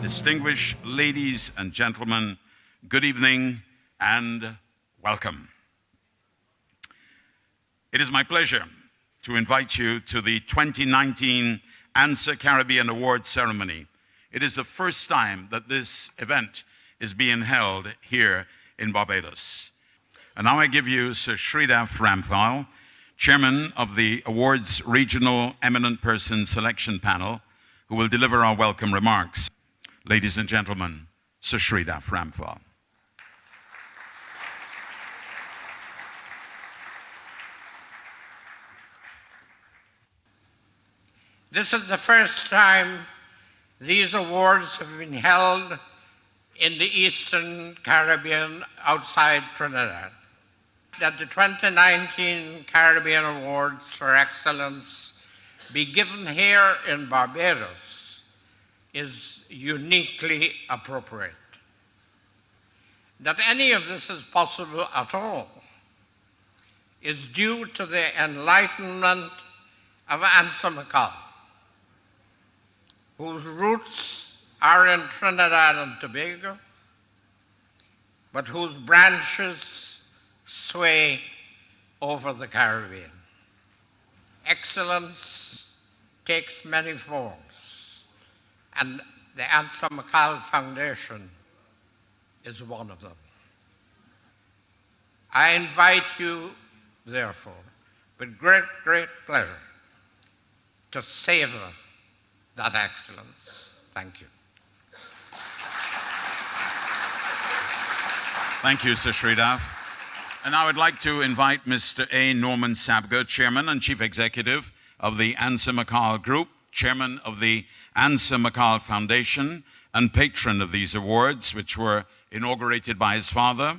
Distinguished ladies and gentlemen, good evening and welcome. It is my pleasure to invite you to the 2019 Answer Caribbean Awards ceremony. It is the first time that this event is being held here in Barbados. And now I give you Sir Sridhar Ramphal, Chairman of the Awards Regional Eminent Person Selection Panel, who will deliver our welcome remarks. Ladies and gentlemen, Sir Sridhar Ramphal. This is the first time these awards have been held in the Eastern Caribbean outside Trinidad. That the 2019 Caribbean Awards for Excellence be given here in Barbados is uniquely appropriate. That any of this is possible at all is due to the enlightenment of Answer McCall, whose roots are in Trinidad and Tobago, but whose branches sway over the Caribbean. Excellence takes many forms, and the Answer McCall Foundation is one of them. I invite you, therefore, with great, great pleasure, to savor that excellence. Thank you. Thank you, Sir Sridhar. And I would like to invite Mr. A. Norman Sabga, Chairman and Chief Executive of the Answer McCall Group, Chairman of the Answer McCall Foundation, and patron of these awards, which were inaugurated by his father,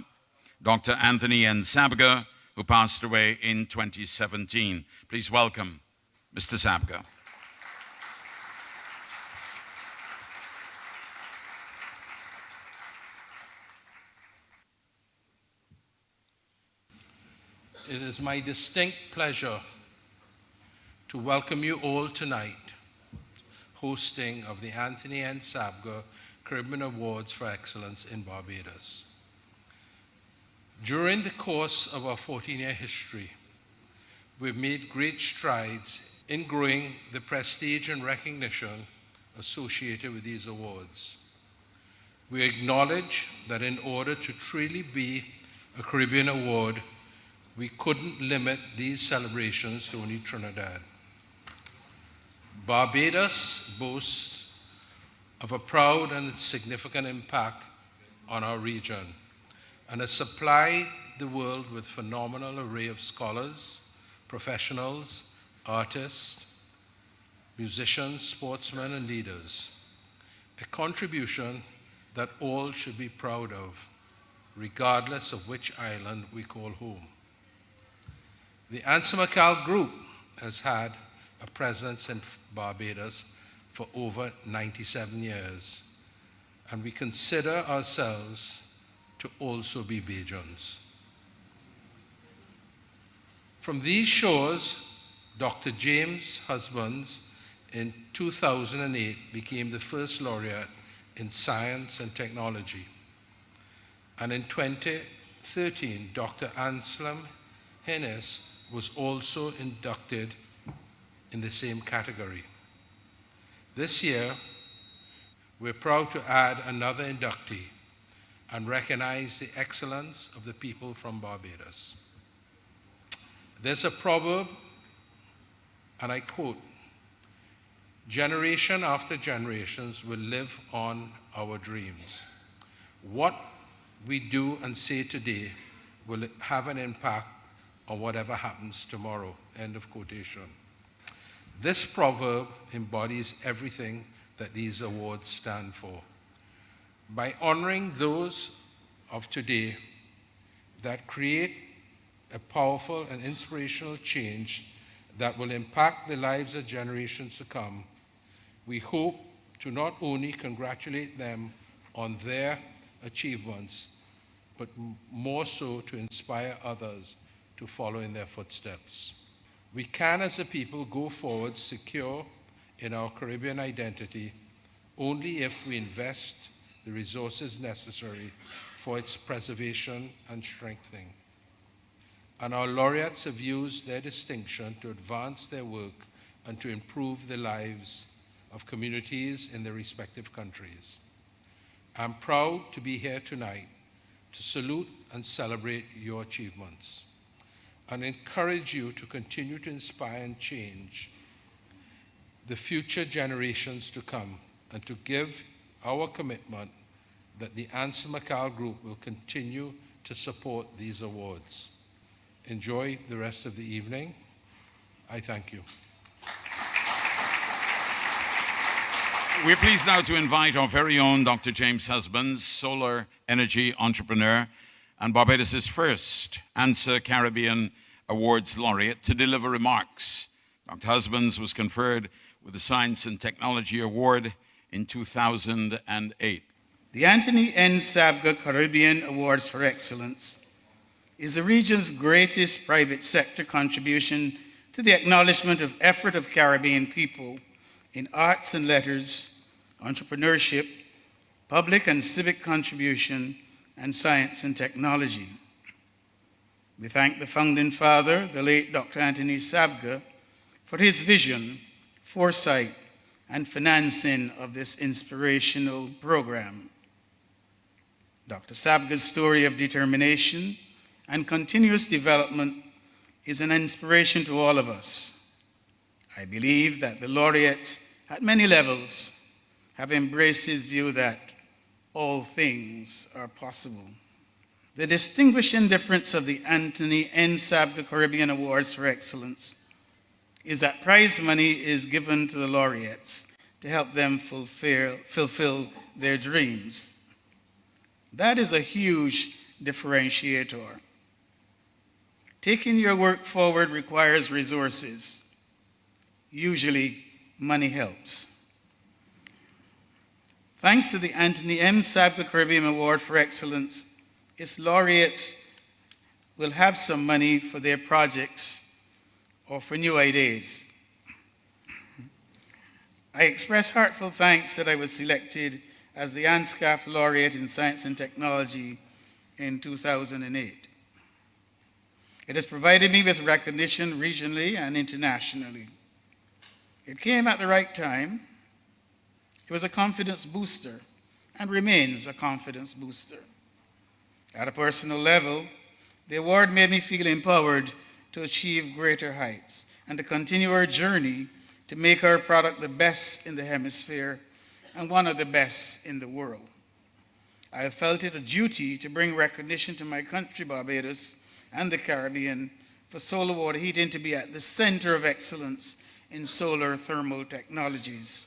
Dr. Anthony N. Sabga, who passed away in 2017. Please welcome Mr. Sabga. It is my distinct pleasure to welcome you all tonight, hosting of the Anthony N. Sabga Caribbean Awards for Excellence in Barbados. During the course of our 14-year history, we've made great strides in growing the prestige and recognition associated with these awards. We acknowledge that in order to truly be a Caribbean award, we couldn't limit these celebrations to only Trinidad. Barbados boasts of a proud and significant impact on our region and has supplied the world with a phenomenal array of scholars, professionals, artists, musicians, sportsmen, and leaders, a contribution that all should be proud of, regardless of which island we call home. The Answer McCall Group has had a presence in Barbados for over 97 years, and we consider ourselves to also be Bajans. From these shores, Dr. James Husbands in 2008 became the first laureate in science and technology. And in 2013, Dr. Anselm Hennis was also inducted in the same category. This year, we're proud to add another inductee and recognize the excellence of the people from Barbados. There's a proverb, and I quote, "Generation after generations will live on our dreams. What we do and say today will have an impact on whatever happens tomorrow." End of quotation. This proverb embodies everything that these awards stand for. By honoring those of today that create a powerful and inspirational change that will impact the lives of generations to come, we hope to not only congratulate them on their achievements, but more so to inspire others to follow in their footsteps. We can, as a people, go forward secure in our Caribbean identity only if we invest the resources necessary for its preservation and strengthening. And our laureates have used their distinction to advance their work and to improve the lives of communities in their respective countries. I'm proud to be here tonight to salute and celebrate your achievements and encourage you to continue to inspire and change the future generations to come, and to give our commitment that the Ansel McCall Group will continue to support these awards. Enjoy the rest of the evening. I thank you. We're pleased now to invite our very own Dr. James Husbands, solar energy entrepreneur and Barbados' first ANSA Caribbean Awards laureate, to deliver remarks. Dr. Husbands was conferred with the Science and Technology Award in 2008. The Anthony N. Sabga Caribbean Awards for Excellence is the region's greatest private sector contribution to the acknowledgement of effort of Caribbean people in arts and letters, entrepreneurship, public and civic contribution, and science and technology. We thank the founding father, the late Dr. Anthony Sabga, for his vision, foresight, and financing of this inspirational program. Dr. Sabga's story of determination and continuous development is an inspiration to all of us. I believe that the laureates at many levels have embraced his view that all things are possible. The distinguishing difference of the Anthony N. Sabga Caribbean Awards for Excellence is that prize money is given to the laureates to help them fulfill their dreams. That is a huge differentiator. Taking your work forward requires resources. Usually, money helps. Thanks to the Anthony M. Sabga Caribbean Award for Excellence, its laureates will have some money for their projects or for new ideas. I express heartfelt thanks that I was selected as the ANSCAF Laureate in Science and Technology in 2008. It has provided me with recognition regionally and internationally. It came at the right time. It was a confidence booster and remains a confidence booster. At a personal level, the award made me feel empowered to achieve greater heights and to continue our journey to make our product the best in the hemisphere and one of the best in the world. I have felt it a duty to bring recognition to my country, Barbados, and the Caribbean for solar water heating to be at the center of excellence in solar thermal technologies.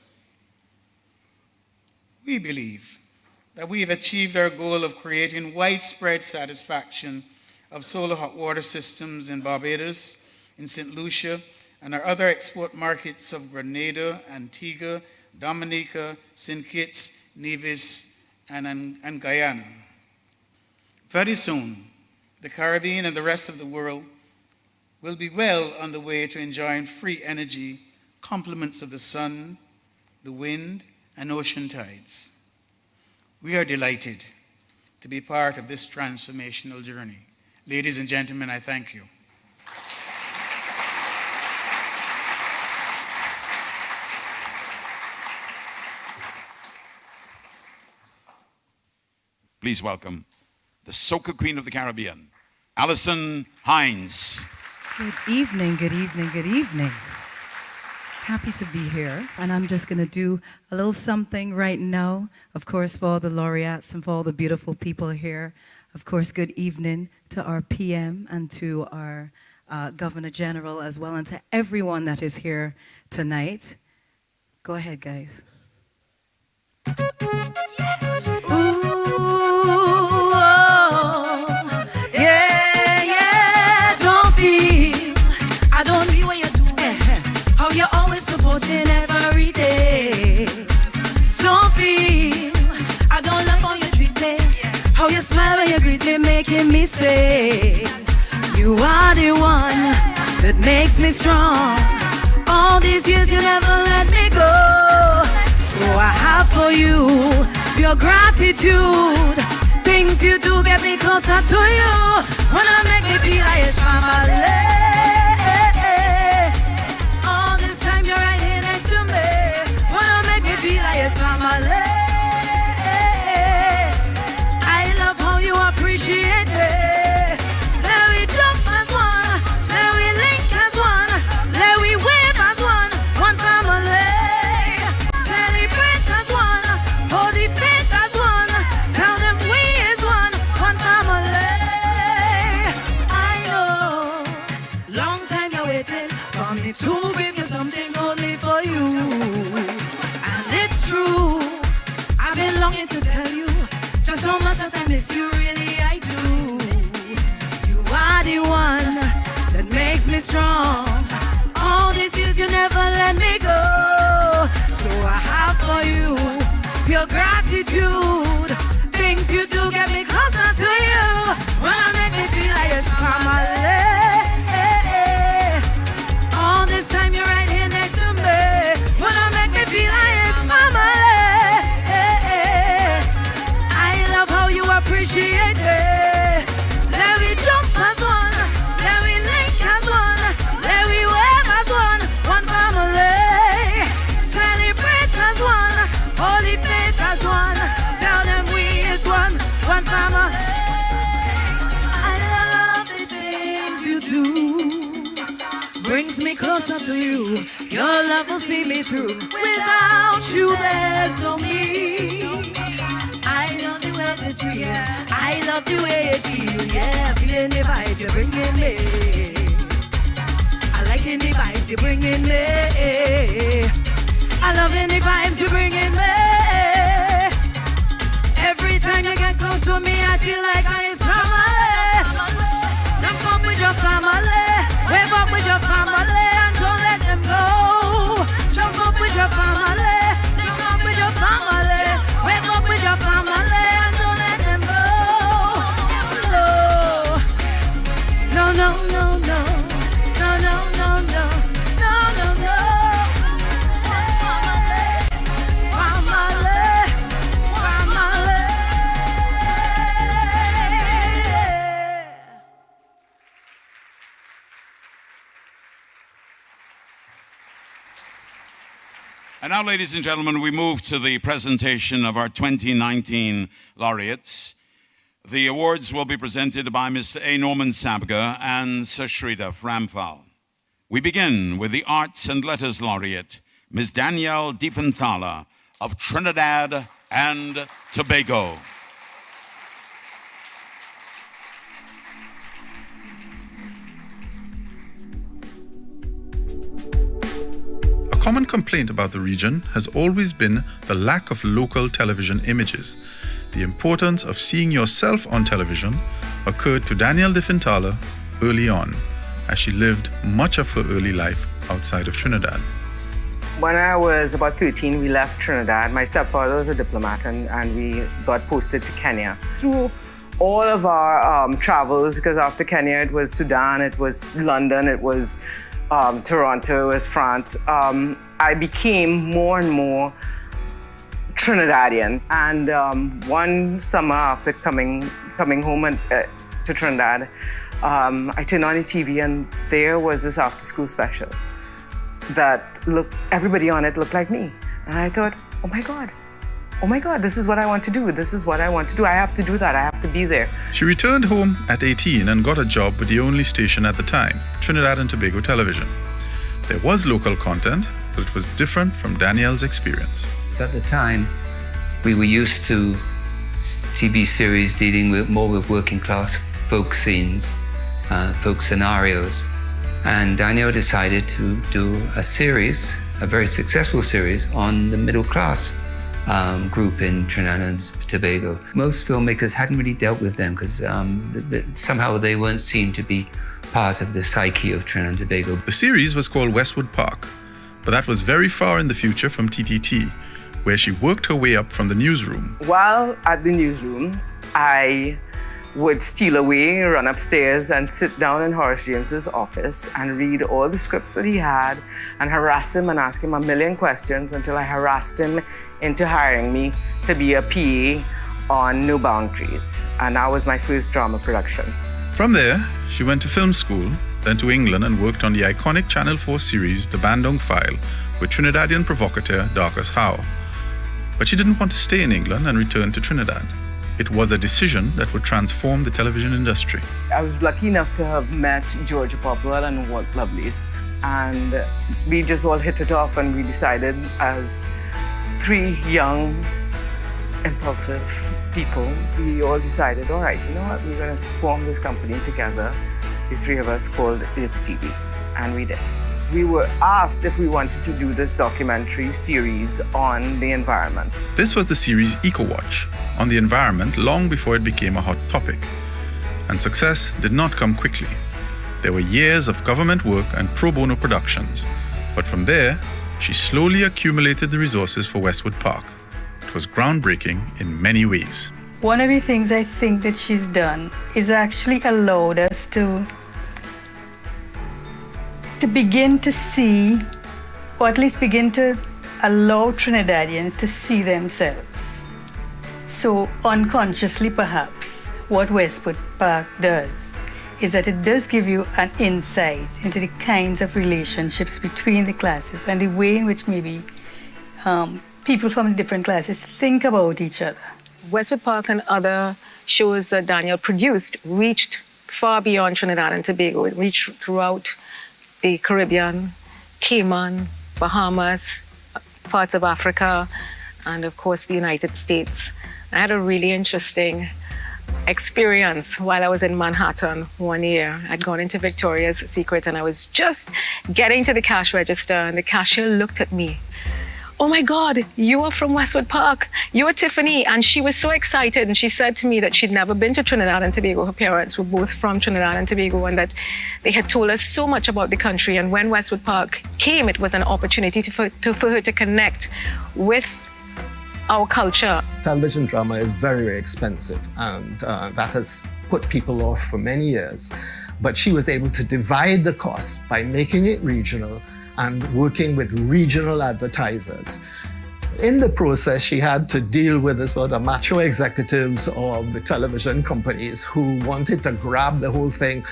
We believe that we have achieved our goal of creating widespread satisfaction of solar hot water systems in Barbados, in St. Lucia, and our other export markets of Grenada, Antigua, Dominica, St. Kitts, Nevis, and Guyana. Very soon, the Caribbean and the rest of the world will be well on the way to enjoying free energy, complements of the sun, the wind, and ocean tides. We are delighted to be part of this transformational journey. Ladies and gentlemen, I thank you. Please welcome the Soca Queen of the Caribbean, Alison Hines. Good evening, good evening, good evening. Happy to be here, and I'm just going to do a little something right now, of course, for all the laureates and for all the beautiful people here. Of course, good evening to our PM and to our Governor General as well, and to everyone that is here tonight. Go ahead, guys. You're always supporting every day. Don't feel I don't love how you treat me. How you smile when you greet me, making me say you are the one that makes me strong. All these years you never let me go. So I have for you your gratitude. Things you do get me closer to you. Wanna make me feel like it's family. All this time you're right here next to me. Wanna make me feel like it's family. I love how you appreciate me. Let we jump as one. Let we link as one. Let we wave as one. One family. Celebrate as one. Hold the faith as one. Tell them we is one. One family. I know. Long time you're waiting for me to give you something only for you. And it's true. I've been longing to tell you just how much I miss you, really I do. You are the one that makes me strong. All these years you never let me go. So I have for you your gratitude. Things you do get me closer to you. Wanna make me feel like it's family. All this time you're right here next to me. Wanna make me feel like it's family. Appreciate it. Let me jump as one. Let me link as one. Let me wave as one. One family. Celebrate as one. Holy faith as one. Tell them we is one. One family. I love the things you do. Brings me closer to you. Your love will see me through. Without you, there's no me. I know this love is real. I love the way it feels. Yeah, feeling the vibes you're bringing me. I liking the vibes you're bringing me. I loving the vibes you're bringing me. Every time you get close to me, I feel like I'm family. Link up with your family. Wave up with your family and don't let them go. Jump up with your family. Link up with your family. Wake up with your family and don't let them go. No, no, no, no. No, no, no, no. No, no, no. Family. Family. And now, ladies and gentlemen, we move to the presentation of our 2019 laureates. The awards will be presented by Mr. A. Norman Sabga and Sir Shrita Ramphal. We begin with the Arts and Letters laureate, Ms. Danielle Diefenthaler of Trinidad and Tobago. A common complaint about the region has always been the lack of local television images. The importance of seeing yourself on television occurred to Danielle Diefenthaler early on, as she lived much of her early life outside of Trinidad. When I was about 13, we left Trinidad. My stepfather was a diplomat and we got posted to Kenya. Through all of our travels, because after Kenya it was Sudan, it was London, it was Toronto, it was France, I became more and more Trinidadian. And one summer after coming home to Trinidad, I turned on the TV and there was this after-school special that everybody on it looked like me. And I thought, oh my God, this is what I want to do. This is what I want to do. I have to do that. I have to be there. She returned home at 18 and got a job with the only station at the time, Trinidad and Tobago Television. There was local content, but it was different from Danielle's experience. At the time, we were used to TV series dealing more with working class folk scenes, folk scenarios. And Danielle decided to do a series, a very successful series, on the middle class group in Trinidad and Tobago. Most filmmakers hadn't really dealt with them because somehow they weren't seen to be part of the psyche of Trinidad and Tobago. The series was called Westwood Park, but that was very far in the future from TTT, where she worked her way up from the newsroom. While at the newsroom, I would steal away, run upstairs, and sit down in Horace James's office and read all the scripts that he had and harass him and ask him a million questions until I harassed him into hiring me to be a PA on No Boundaries. And that was my first drama production. From there, she went to film school, then to England and worked on the iconic Channel 4 series The Bandung File with Trinidadian provocateur Darcus Howe. But she didn't want to stay in England and return to Trinidad. It was a decision that would transform the television industry. I was lucky enough to have met Georgia Popwell and Walt Lovelace, and we just all hit it off, and we decided as three young, impulsive people, we all decided, all right, you know what, we're going to form this company together, the three of us, called Earth TV, and we did. We were asked if we wanted to do this documentary series on the environment. This was the series EcoWatch, on the environment long before it became a hot topic. And success did not come quickly. There were years of government work and pro bono productions. But from there, she slowly accumulated the resources for Westwood Park. It was groundbreaking in many ways. One of the things I think that she's done is actually allowed us to begin to see, or at least begin to allow Trinidadians to see themselves. So unconsciously perhaps, what Westwood Park does is that it does give you an insight into the kinds of relationships between the classes and the way in which maybe people from different classes think about each other. Westwood Park and other shows that Daniel produced reached far beyond Trinidad and Tobago. It reached throughout the Caribbean, Cayman, Bahamas, parts of Africa, and of course the United States. I had a really interesting experience while I was in Manhattan one year. I'd gone into Victoria's Secret and I was just getting to the cash register and the cashier looked at me. Oh my God, you are from Westwood Park. You are Tiffany. And she was so excited. And she said to me that she'd never been to Trinidad and Tobago. Her parents were both from Trinidad and Tobago and that they had told us so much about the country. And when Westwood Park came, it was an opportunity for her to connect with our culture. Television drama is very, very expensive. And that has put people off for many years. But she was able to divide the cost by making it regional and working with regional advertisers. In the process, she had to deal with the sort of macho executives of the television companies who wanted to grab the whole thing.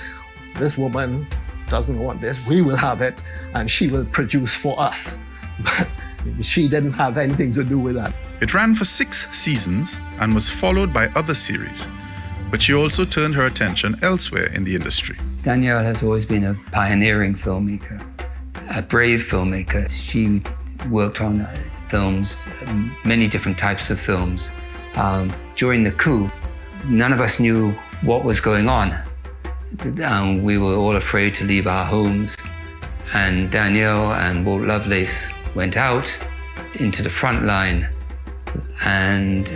This woman doesn't want this, we will have it, and she will produce for us. But she didn't have anything to do with that. It ran for 6 seasons and was followed by other series. But she also turned her attention elsewhere in the industry. Danielle has always been a pioneering filmmaker, a brave filmmaker. She worked on films, many different types of films. During the coup, none of us knew what was going on. We were all afraid to leave our homes. And Danielle and Walt Lovelace went out into the front line and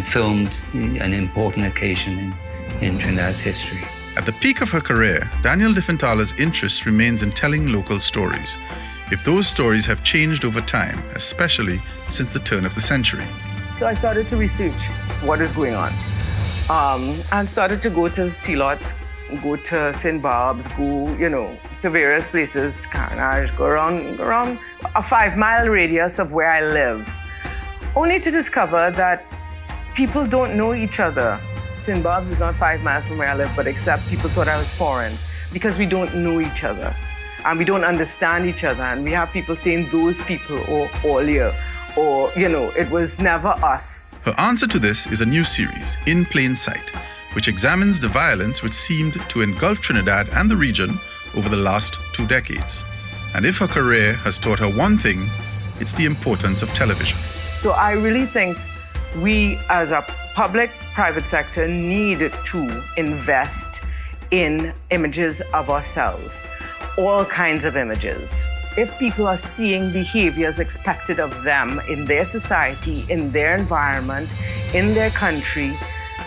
filmed an important occasion in Trinidad's history. At the peak of her career, Danielle DeFintala's interest remains in telling local stories, if those stories have changed over time, especially since the turn of the century. So I started to research what is going on, and started to go to sea lots, go to St. Barb's, go, to various places, Carnage, go around a 5-mile radius of where I live, only to discover that people don't know each other. St. Barb's is not 5 miles from where I live, but except people thought I was foreign because we don't know each other and we don't understand each other. And we have people saying those people or all here, or, it was never us. Her answer to this is a new series, In Plain Sight, which examines the violence which seemed to engulf Trinidad and the region over the last 2 decades. And if her career has taught her one thing, it's the importance of television. So I really think we as a public-private sector need to invest in images of ourselves, all kinds of images. If people are seeing behaviors expected of them in their society, in their environment, in their country,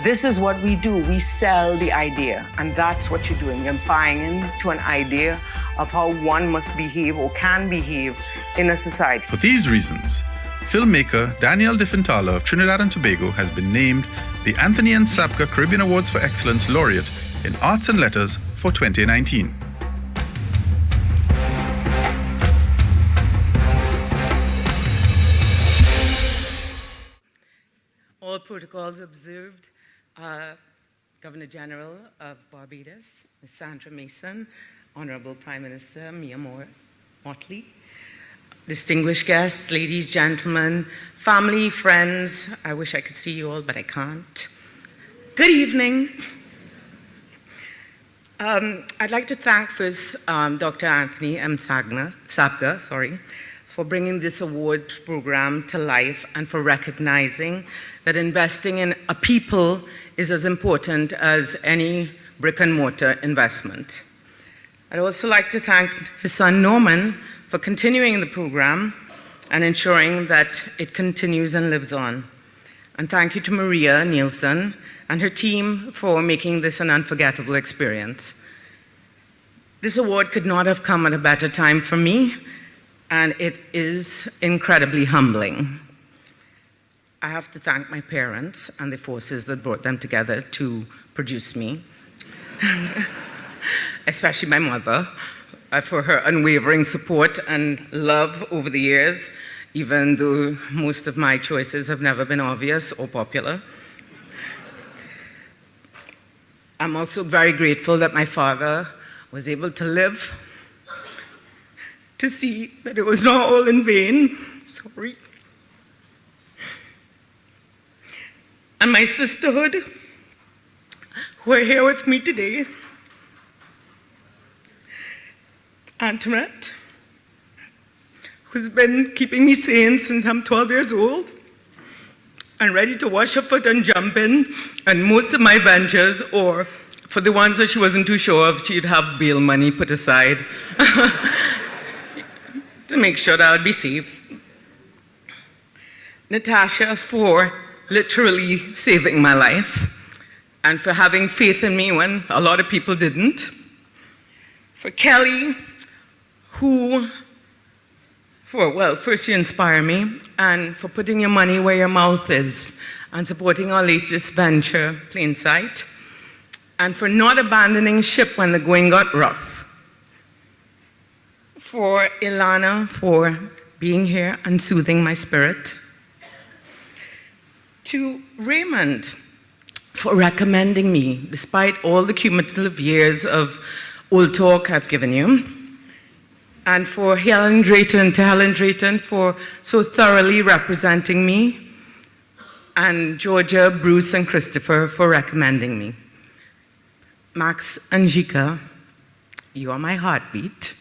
this is what we do. We sell the idea, and that's what you're doing. You're buying into an idea of how one must behave or can behave in a society. For these reasons, filmmaker Danielle DeFintala of Trinidad and Tobago has been named the Anthony and Sabga Caribbean Awards for Excellence Laureate in Arts and Letters for 2019. All protocols observed. Governor General of Barbados, Ms. Sandra Mason, Honorable Prime Minister Mia Motley, distinguished guests, ladies, gentlemen, family, friends. I wish I could see you all, but I can't. Good evening. I'd like to thank first Dr. Anthony M. Sabga, for bringing this award program to life and for recognizing that investing in a people is as important as any brick and mortar investment. I'd also like to thank his son Norman for continuing the program and ensuring that it continues and lives on. And thank you to Maria Nielsen and her team for making this an unforgettable experience. This award could not have come at a better time for me, and it is incredibly humbling. I have to thank my parents and the forces that brought them together to produce me, especially my mother, for her unwavering support and love over the years, even though most of my choices have never been obvious or popular. I'm also very grateful that my father was able to live to see that it was not all in vain. Sorry. And my sisterhood, who are here with me today. Antoinette, who's been keeping me sane since I'm 12 years old and ready to wash her foot and jump in. And most of my ventures, or for the ones that she wasn't too sure of, she'd have bail money put aside to make sure that I'd be safe. Natasha, for literally saving my life and for having faith in me when a lot of people didn't. For Kelly, who, first you inspire me, and for putting your money where your mouth is and supporting our latest venture, Plain Sight, and for not abandoning ship when the going got rough. For Ilana, for being here and soothing my spirit. To Raymond, for recommending me, despite all the cumulative years of old talk I've given you. And for Helen Drayton, for so thoroughly representing me. And Georgia, Bruce, and Christopher for recommending me. Max and Jika, you are my heartbeat.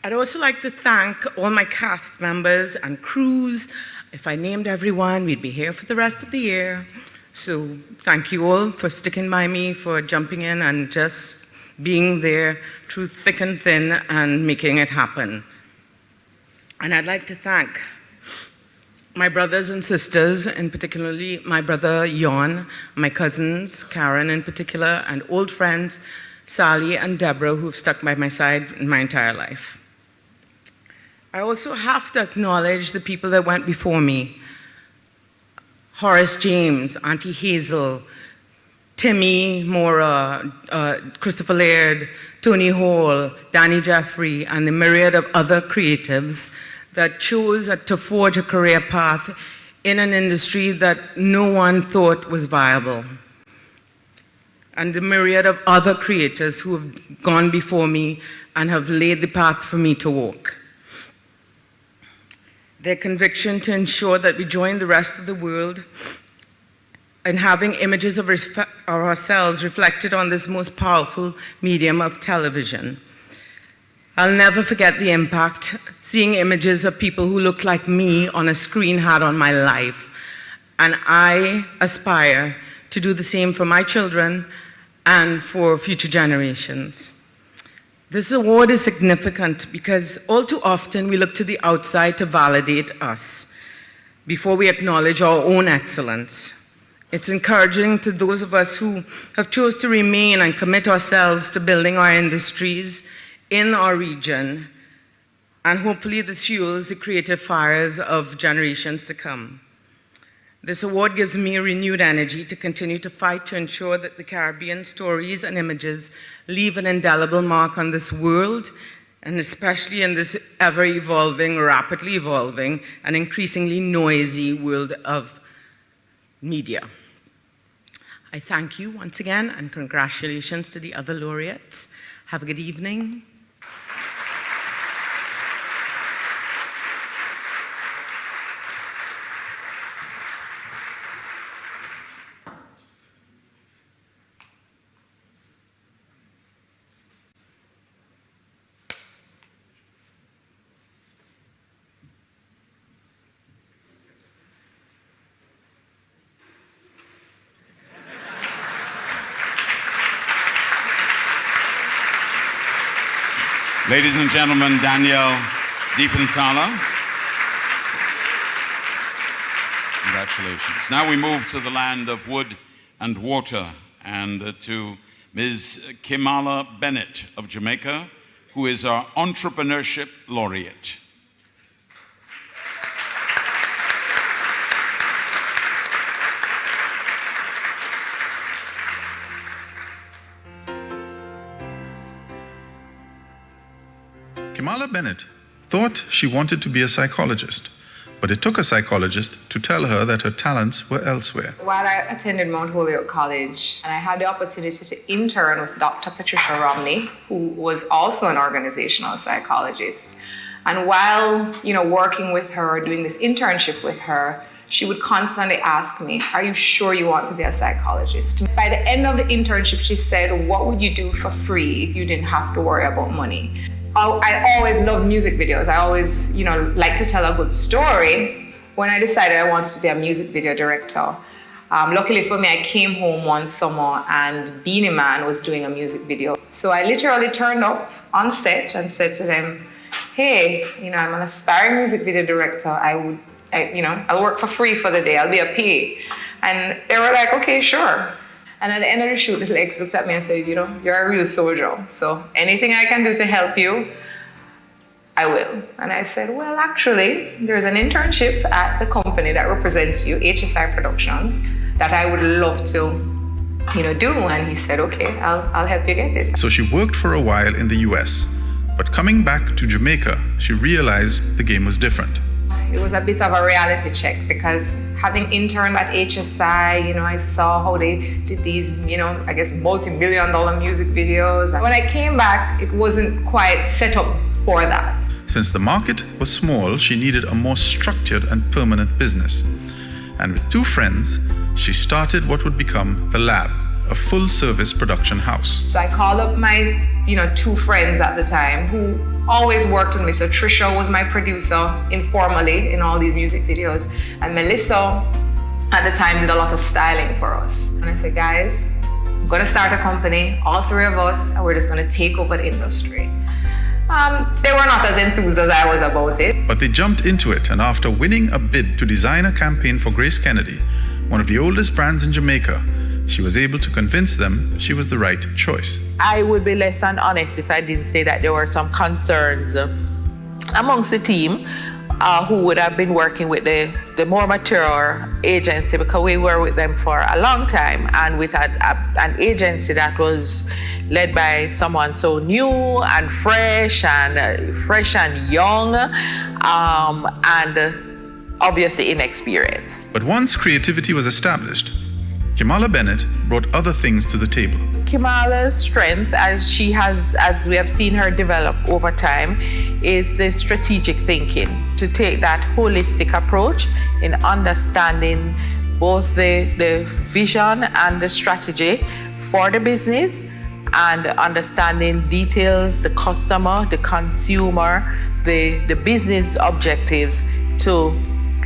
I'd also like to thank all my cast members and crews. If I named everyone, we'd be here for the rest of the year. So thank you all for sticking by me, for jumping in and just being there through thick and thin and making it happen. And I'd like to thank my brothers and sisters, and particularly my brother Jon, my cousins, Karen in particular, and old friends, Sally and Deborah, who've stuck by my side in my entire life. I also have to acknowledge the people that went before me. Horace James, Auntie Hazel, Timmy Mora, Christopher Laird, Tony Hall, Danny Jeffrey, and the myriad of other creatives that chose to forge a career path in an industry that no one thought was viable. And the myriad of other creators who have gone before me and have laid the path for me to walk. Their conviction to ensure that we join the rest of the world in having images of ourselves reflected on this most powerful medium of television. I'll never forget the impact seeing images of people who looked like me on a screen had on my life. And I aspire to do the same for my children and for future generations. This award is significant because all too often we look to the outside to validate us before we acknowledge our own excellence. It's encouraging to those of us who have chosen to remain and commit ourselves to building our industries in our region, and hopefully this fuels the creative fires of generations to come. This award gives me renewed energy to continue to fight to ensure that the Caribbean stories and images leave an indelible mark on this world, and especially in this ever-evolving, rapidly evolving, and increasingly noisy world of media. I thank you once again, and congratulations to the other laureates. Have a good evening. Ladies and gentlemen, Danielle Diefenthaler. Congratulations. Now we move to the land of wood and water and to Ms. Kimala Bennett of Jamaica, who is our entrepreneurship laureate. Kimala Bennett thought she wanted to be a psychologist, but it took a psychologist to tell her that her talents were elsewhere. While I attended Mount Holyoke College, and I had the opportunity to intern with Dr. Patricia Romney, who was also an organizational psychologist. And while, working with her, doing this internship with her, she would constantly ask me, "Are you sure you want to be a psychologist?" By the end of the internship, she said, "What would you do for free if you didn't have to worry about money?" I always loved music videos. I always, like to tell a good story. When I decided I wanted to be a music video director, luckily for me, I came home one summer and Beanie Man was doing a music video. So I literally turned up on set and said to them, "Hey, I'm an aspiring music video director. I'll work for free for the day. I'll be a PA." And they were like, "Okay, sure." And at the end of the shoot, Little X looked at me and said, "You're a real soldier. So anything I can do to help you, I will." And I said, "Well, actually, there's an internship at the company that represents you, HSI Productions, that I would love to, do." And he said, "Okay, I'll help you get it." So she worked for a while in the US, but coming back to Jamaica, she realized the game was different. It was a bit of a reality check because having interned at HSI, I saw how they did these, I guess multi-million-dollar music videos. And when I came back, it wasn't quite set up for that. Since the market was small, she needed a more structured and permanent business. And with two friends, she started what would become The Lab, a full-service production house. So I called up my, two friends at the time who always worked with me. So Trisha was my producer informally in all these music videos. And Melissa, at the time, did a lot of styling for us. And I said, "Guys, I'm gonna start a company, all three of us, and we're just gonna take over the industry." They were not as enthused as I was about it. But they jumped into it, and after winning a bid to design a campaign for Grace Kennedy, one of the oldest brands in Jamaica, she was able to convince them she was the right choice. I would be less than honest if I didn't say that there were some concerns amongst the team who would have been working with the more mature agency, because we were with them for a long time, and with an agency that was led by someone so new and fresh and young, and obviously inexperienced. But once creativity was established, Kimala Bennett brought other things to the table. Kimala's strength, as we have seen her develop over time, is the strategic thinking, to take that holistic approach in understanding both the vision and the strategy for the business, and understanding details, the customer, the consumer, the business objectives to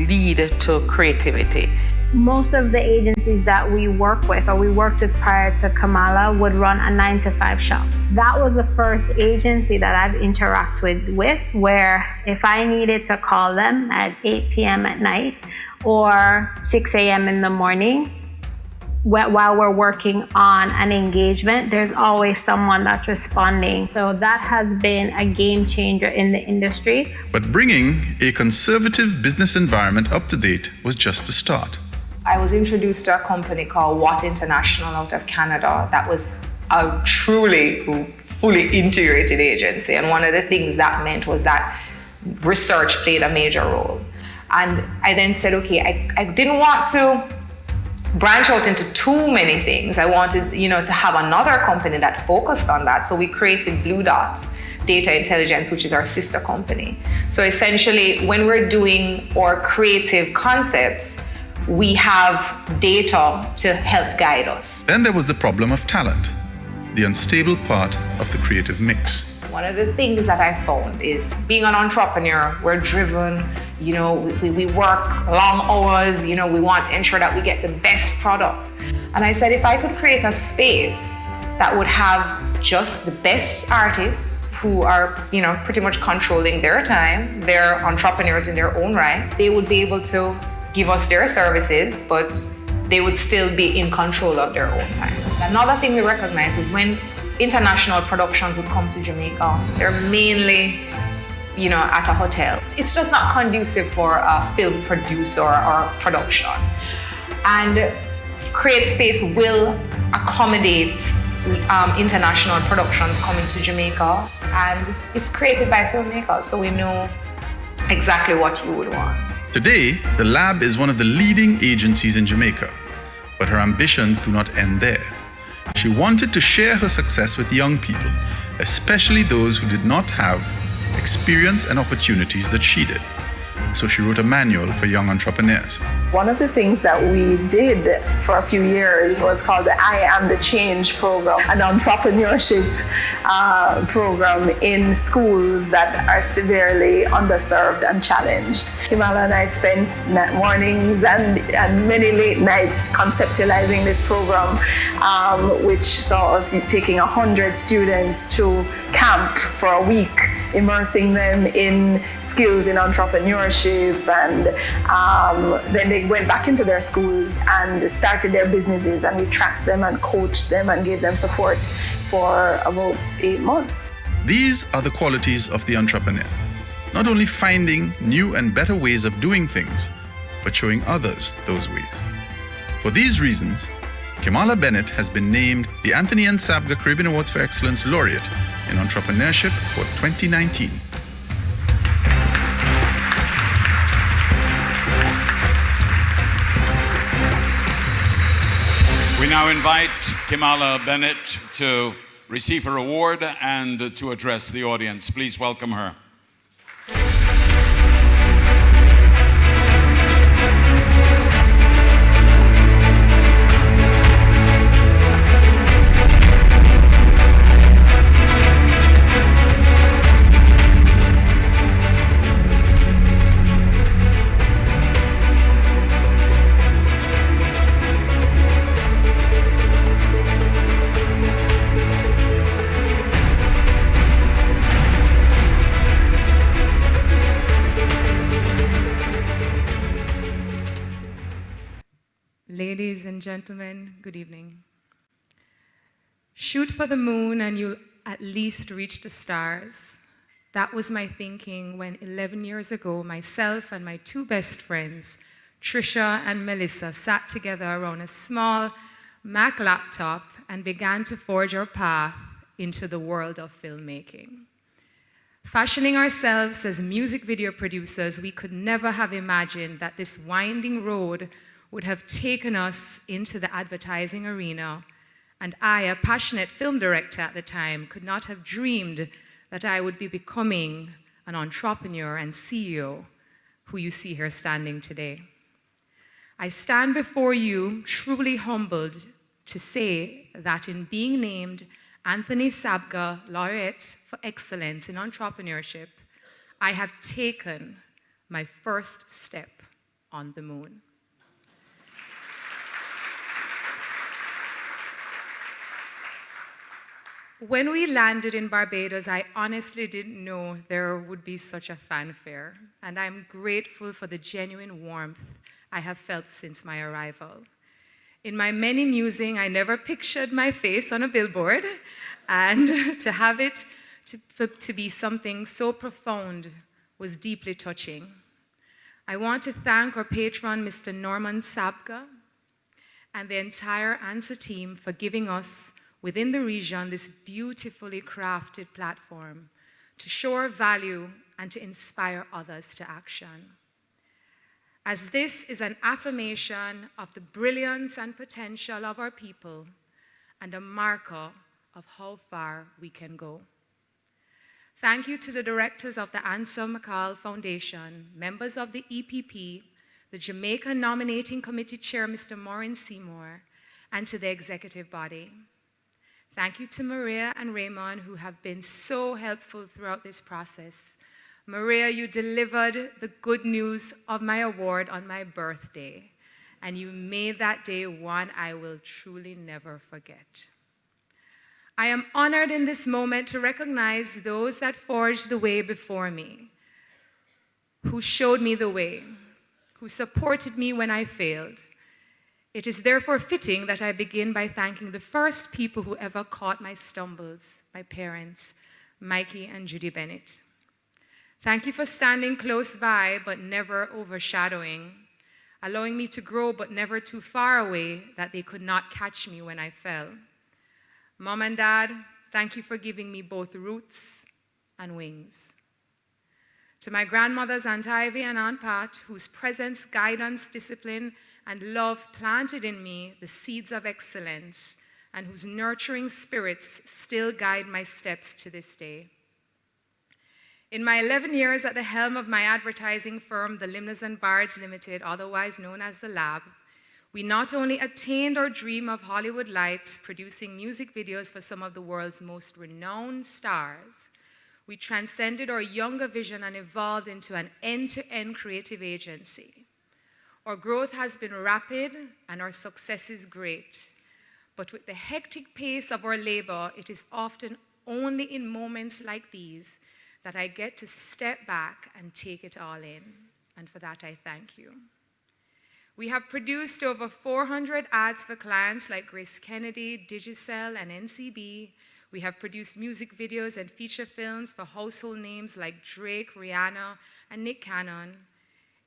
lead to creativity. Most of the agencies that we work with, or we worked with prior to Kamala, would run a 9-to-5 shop. That was the first agency that I've interacted with where if I needed to call them at 8 p.m. at night or 6 a.m. in the morning, while we're working on an engagement, there's always someone that's responding. So that has been a game changer in the industry. But bringing a conservative business environment up to date was just the start. I was introduced to a company called Watt International out of Canada that was a truly fully integrated agency. And one of the things that meant was that research played a major role. And I then said, okay, I didn't want to branch out into too many things. I wanted, to have another company that focused on that. So we created Blue Dots Data Intelligence, which is our sister company. So essentially, when we're doing our creative concepts, we have data to help guide us. Then there was the problem of talent, the unstable part of the creative mix. One of the things that I found is being an entrepreneur, we're driven, we work long hours, we want to ensure that we get the best product. And I said, if I could create a space that would have just the best artists who are, pretty much controlling their time, they're entrepreneurs in their own right, they would be able to give us their services, but they would still be in control of their own time. Another thing we recognize is when international productions would come to Jamaica, they're mainly, at a hotel. It's just not conducive for a film producer or production. And Create Space will accommodate international productions coming to Jamaica, and it's created by filmmakers, so we know exactly what you would want. Today, the lab is one of the leading agencies in Jamaica, but her ambitions do not end there. She wanted to share her success with young people, especially those who did not have experience and opportunities that she did. So she wrote a manual for young entrepreneurs. One of the things that we did for a few years was called the I Am the Change program, an entrepreneurship program in schools that are severely underserved and challenged. Himala and I spent mornings and many late nights conceptualizing this program, which saw us taking 100 students to camp for a week, immersing them in skills in entrepreneurship, and then they went back into their schools and started their businesses, and we tracked them and coached them and gave them support for about 8 months. These are the qualities of the entrepreneur. Not only finding new and better ways of doing things, but showing others those ways. For these reasons, Kimala Bennett has been named the Anthony N. Sabga Caribbean Awards for Excellence Laureate in Entrepreneurship for 2019. We now invite Kimala Bennett to receive her award and to address the audience. Please welcome her. Ladies and gentlemen, good evening. Shoot for the moon and you'll at least reach the stars. That was my thinking when 11 years ago, myself and my two best friends, Trisha and Melissa, sat together around a small Mac laptop and began to forge our path into the world of filmmaking. Fashioning ourselves as music video producers, we could never have imagined that this winding road would have taken us into the advertising arena, and I, a passionate film director at the time, could not have dreamed that I would be becoming an entrepreneur and CEO who you see here standing today. I stand before you truly humbled to say that in being named Anthony Sabga Laureate for Excellence in Entrepreneurship, I have taken my first step on the moon. When we landed in Barbados, I honestly didn't know there would be such a fanfare, and I'm grateful for the genuine warmth I have felt since my arrival. In my many musing, I never pictured my face on a billboard, and to have it to be something so profound was deeply touching. I want to thank our patron, Mr. Norman Sabga, and the entire ANSA team for giving us, within the region, this beautifully crafted platform to show our value and to inspire others to action. As this is an affirmation of the brilliance and potential of our people and a marker of how far we can go. Thank you to the directors of the Ansel McCall Foundation, members of the EPP, the Jamaica Nominating Committee Chair, Mr. Maureen Seymour, and to the executive body. Thank you to Maria and Raymond, who have been so helpful throughout this process. Maria, you delivered the good news of my award on my birthday, and you made that day one I will truly never forget. I am honored in this moment to recognize those that forged the way before me, who showed me the way, who supported me when I failed. It is therefore fitting that I begin by thanking the first people who ever caught my stumbles, my parents, Mikey and Judy Bennett. Thank you for standing close by but never overshadowing, allowing me to grow but never too far away that they could not catch me when I fell. Mom and Dad, thank you for giving me both roots and wings. To my grandmothers, Aunt Ivy and Aunt Pat, whose presence, guidance, discipline, and love planted in me the seeds of excellence, and whose nurturing spirits still guide my steps to this day. In my 11 years at the helm of my advertising firm, the Limners and Bards Limited, otherwise known as The Lab, we not only attained our dream of Hollywood lights, producing music videos for some of the world's most renowned stars, we transcended our younger vision and evolved into an end-to-end creative agency. Our growth has been rapid and our success is great, but with the hectic pace of our labor, it is often only in moments like these that I get to step back and take it all in, and for that I thank you. We have produced over 400 ads for clients like Grace Kennedy, Digicel, and NCB. We have produced music videos and feature films for household names like Drake, Rihanna, and Nick Cannon.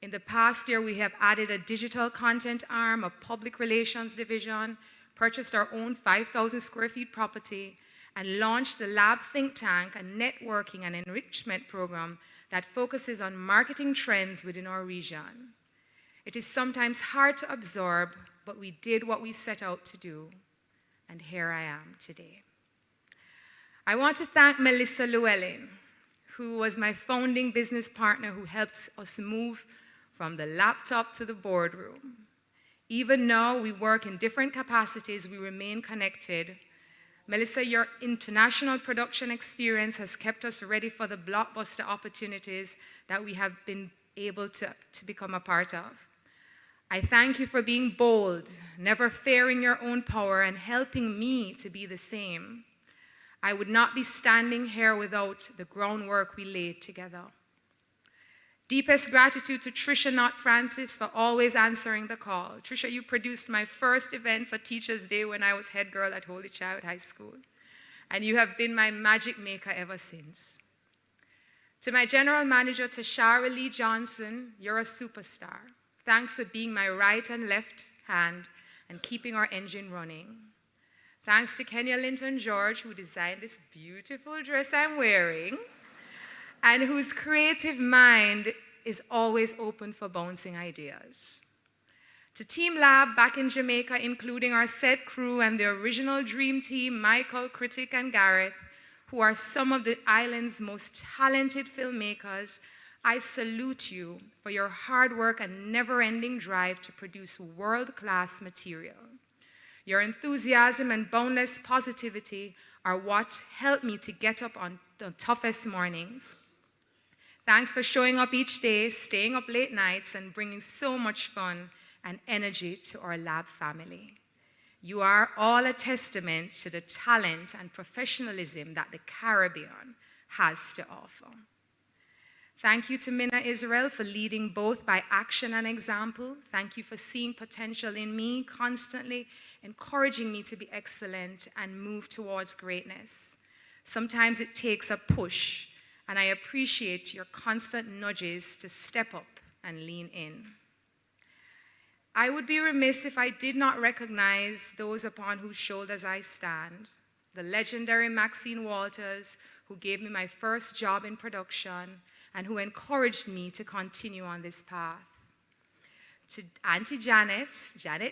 In the past year, we have added a digital content arm, a public relations division, purchased our own 5,000 square feet property, and launched the Lab Think Tank, a networking and enrichment program that focuses on marketing trends within our region. It is sometimes hard to absorb, but we did what we set out to do, and here I am today. I want to thank Melissa Llewellyn, who was my founding business partner who helped us move from the laptop to the boardroom. Even now we work in different capacities, we remain connected. Melissa, your international production experience has kept us ready for the blockbuster opportunities that we have been able to become a part of. I thank you for being bold, never fearing your own power, and helping me to be the same. I would not be standing here without the groundwork we laid together. Deepest gratitude to Trisha Knott Francis for always answering the call. Trisha, you produced my first event for Teachers' Day when I was head girl at Holy Child High School, and you have been my magic maker ever since. To my general manager, Tashara Lee Johnson, you're a superstar. Thanks for being my right and left hand and keeping our engine running. Thanks to Kenya Linton George, who designed this beautiful dress I'm wearing, and whose creative mind is always open for bouncing ideas. To Team Lab back in Jamaica, including our set crew and the original dream team, Michael, Kritik, and Gareth, who are some of the island's most talented filmmakers, I salute you for your hard work and never-ending drive to produce world-class material. Your enthusiasm and boundless positivity are what helped me to get up on the toughest mornings. Thanks for showing up each day, staying up late nights, and bringing so much fun and energy to our lab family. You are all a testament to the talent and professionalism that the Caribbean has to offer. Thank you to Minna Israel for leading both by action and example. Thank you for seeing potential in me, constantly encouraging me to be excellent and move towards greatness. Sometimes it takes a push, and I appreciate your constant nudges to step up and lean in. I would be remiss if I did not recognize those upon whose shoulders I stand. The legendary Maxine Walters, who gave me my first job in production and who encouraged me to continue on this path. To Auntie Janet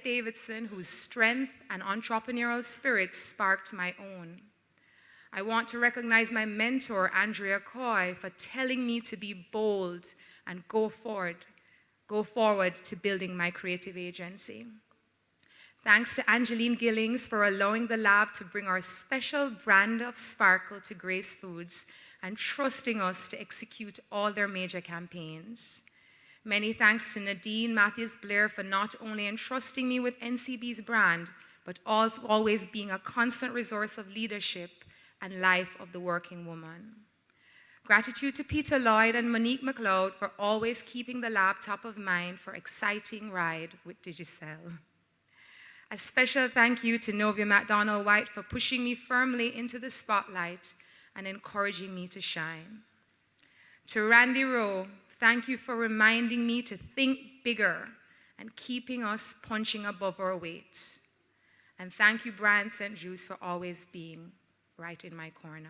Davidson, whose strength and entrepreneurial spirit sparked my own. I want to recognize my mentor, Andrea Coy, for telling me to be bold and go forward to building my creative agency. Thanks to Angeline Gillings for allowing the lab to bring our special brand of sparkle to Grace Foods and trusting us to execute all their major campaigns. Many thanks to Nadine Matthews-Blair for not only entrusting me with NCB's brand, but also always being a constant resource of leadership and life of the working woman. Gratitude to Peter Lloyd and Monique McLeod for always keeping the lab top of mind for exciting ride with Digicel. A special thank you to Novia McDonald-White for pushing me firmly into the spotlight and encouraging me to shine. To Randy Rowe, thank you for reminding me to think bigger and keeping us punching above our weight. And thank you, Brian St. Juste, for always being right in my corner.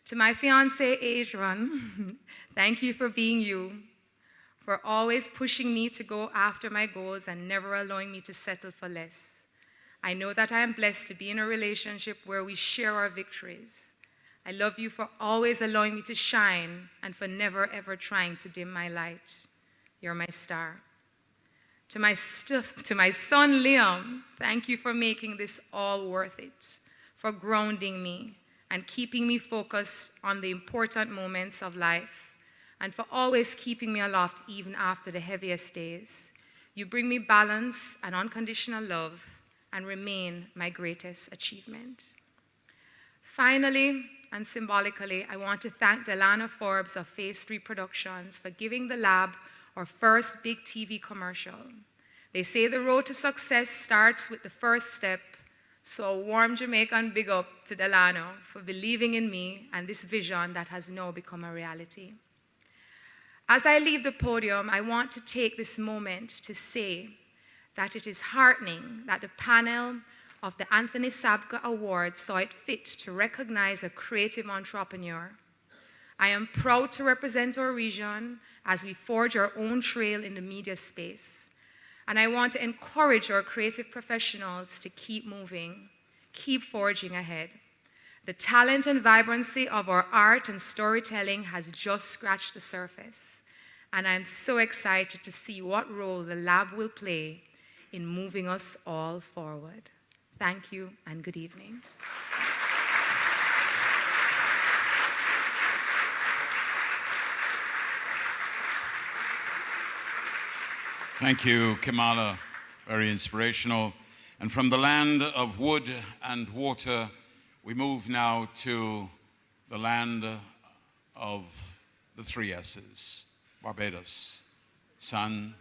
To my fiancé, Adrian, thank you for being you, for always pushing me to go after my goals and never allowing me to settle for less. I know that I am blessed to be in a relationship where we share our victories. I love you for always allowing me to shine and for never ever trying to dim my light. You're my star. To my son, Liam, thank you for making this all worth it, for grounding me and keeping me focused on the important moments of life, and for always keeping me aloft even after the heaviest days. You bring me balance and unconditional love and remain my greatest achievement. Finally, and symbolically, I want to thank Delana Forbes of Phase 3 Productions for giving the lab our first big TV commercial. They say the road to success starts with the first step, so a warm Jamaican big up to Delano for believing in me and this vision that has now become a reality. As I leave the podium, I want to take this moment to say that it is heartening that the panel of the Anthony Sabga Award saw it fit to recognize a creative entrepreneur. I am proud to represent our region as we forge our own trail in the media space. And I want to encourage our creative professionals to keep moving, keep forging ahead. The talent and vibrancy of our art and storytelling has just scratched the surface. And I'm so excited to see what role the lab will play in moving us all forward. Thank you and good evening. Thank you, Kamala. Very inspirational. And from the land of wood and water, we move now to the land of the three S's. Barbados, sun,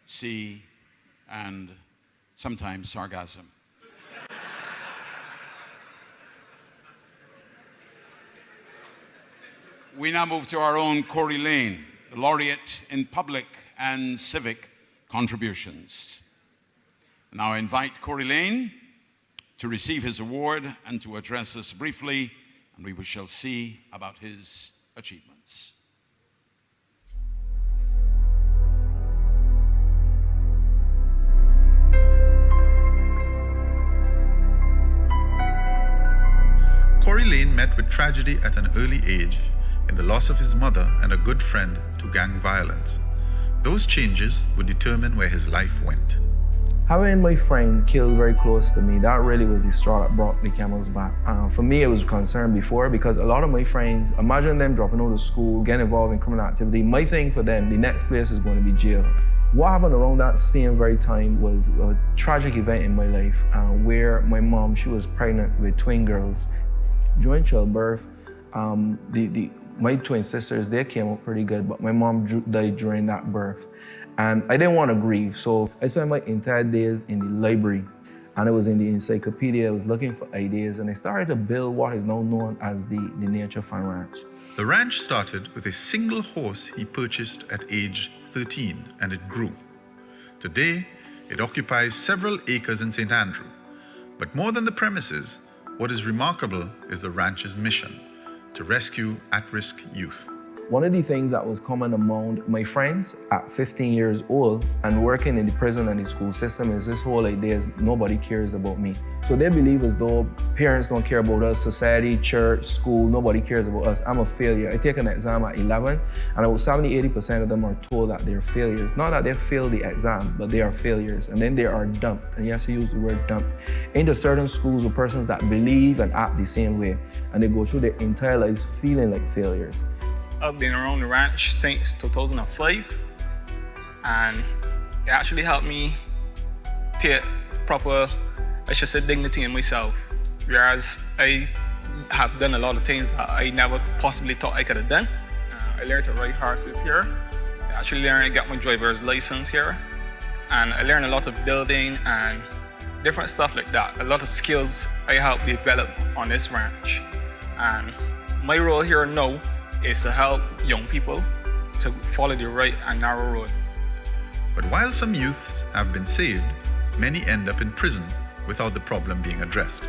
sea, and sometimes sargasm. We now move to our own Corey Lane, the laureate in public and civic contributions. Now I invite Corey Lane to receive his award and to address us briefly, and we shall see about his achievements. Corey Lane met with tragedy at an early age in the loss of his mother and a good friend to gang violence. Those changes would determine where his life went. Having my friend killed very close to me, that really was the straw that brought the camel's back. For me, it was a concern before because a lot of my friends, imagine them dropping out of school, getting involved in criminal activity. My thing for them, the next place is going to be jail. What happened around that same very time was a tragic event in my life where my mom, she was pregnant with twin girls. During childbirth, my twin sisters, they came out pretty good, but my mom died during that birth. And I didn't want to grieve, so I spent my entire days in the library, and I was in the encyclopedia. I was looking for ideas, and I started to build what is now known as the Nature Fun Ranch. The ranch started with a single horse he purchased at age 13, and it grew. Today, it occupies several acres in St. Andrew. But more than the premises, what is remarkable is the ranch's mission to rescue at-risk youth. One of the things that was common among my friends at 15 years old and working in the prison and the school system is this whole idea is nobody cares about me. So they believe as though parents don't care about us, society, church, school, nobody cares about us. I'm a failure. I take an exam at 11 and about 70-80% of them are told that they're failures. Not that they failed the exam, but they are failures. And then they are dumped, and you have to use the word dumped, into certain schools with persons that believe and act the same way. And they go through their entire lives feeling like failures. I've been around the ranch since 2005, and it actually helped me take proper, I should say, dignity in myself. Whereas I have done a lot of things that I never possibly thought I could have done. I learned to ride horses here. I actually learned to get my driver's license here. And I learned a lot of building and different stuff like that. A lot of skills I helped develop on this ranch. And my role here now is to help young people to follow the right and narrow road. But while some youths have been saved, many end up in prison without the problem being addressed.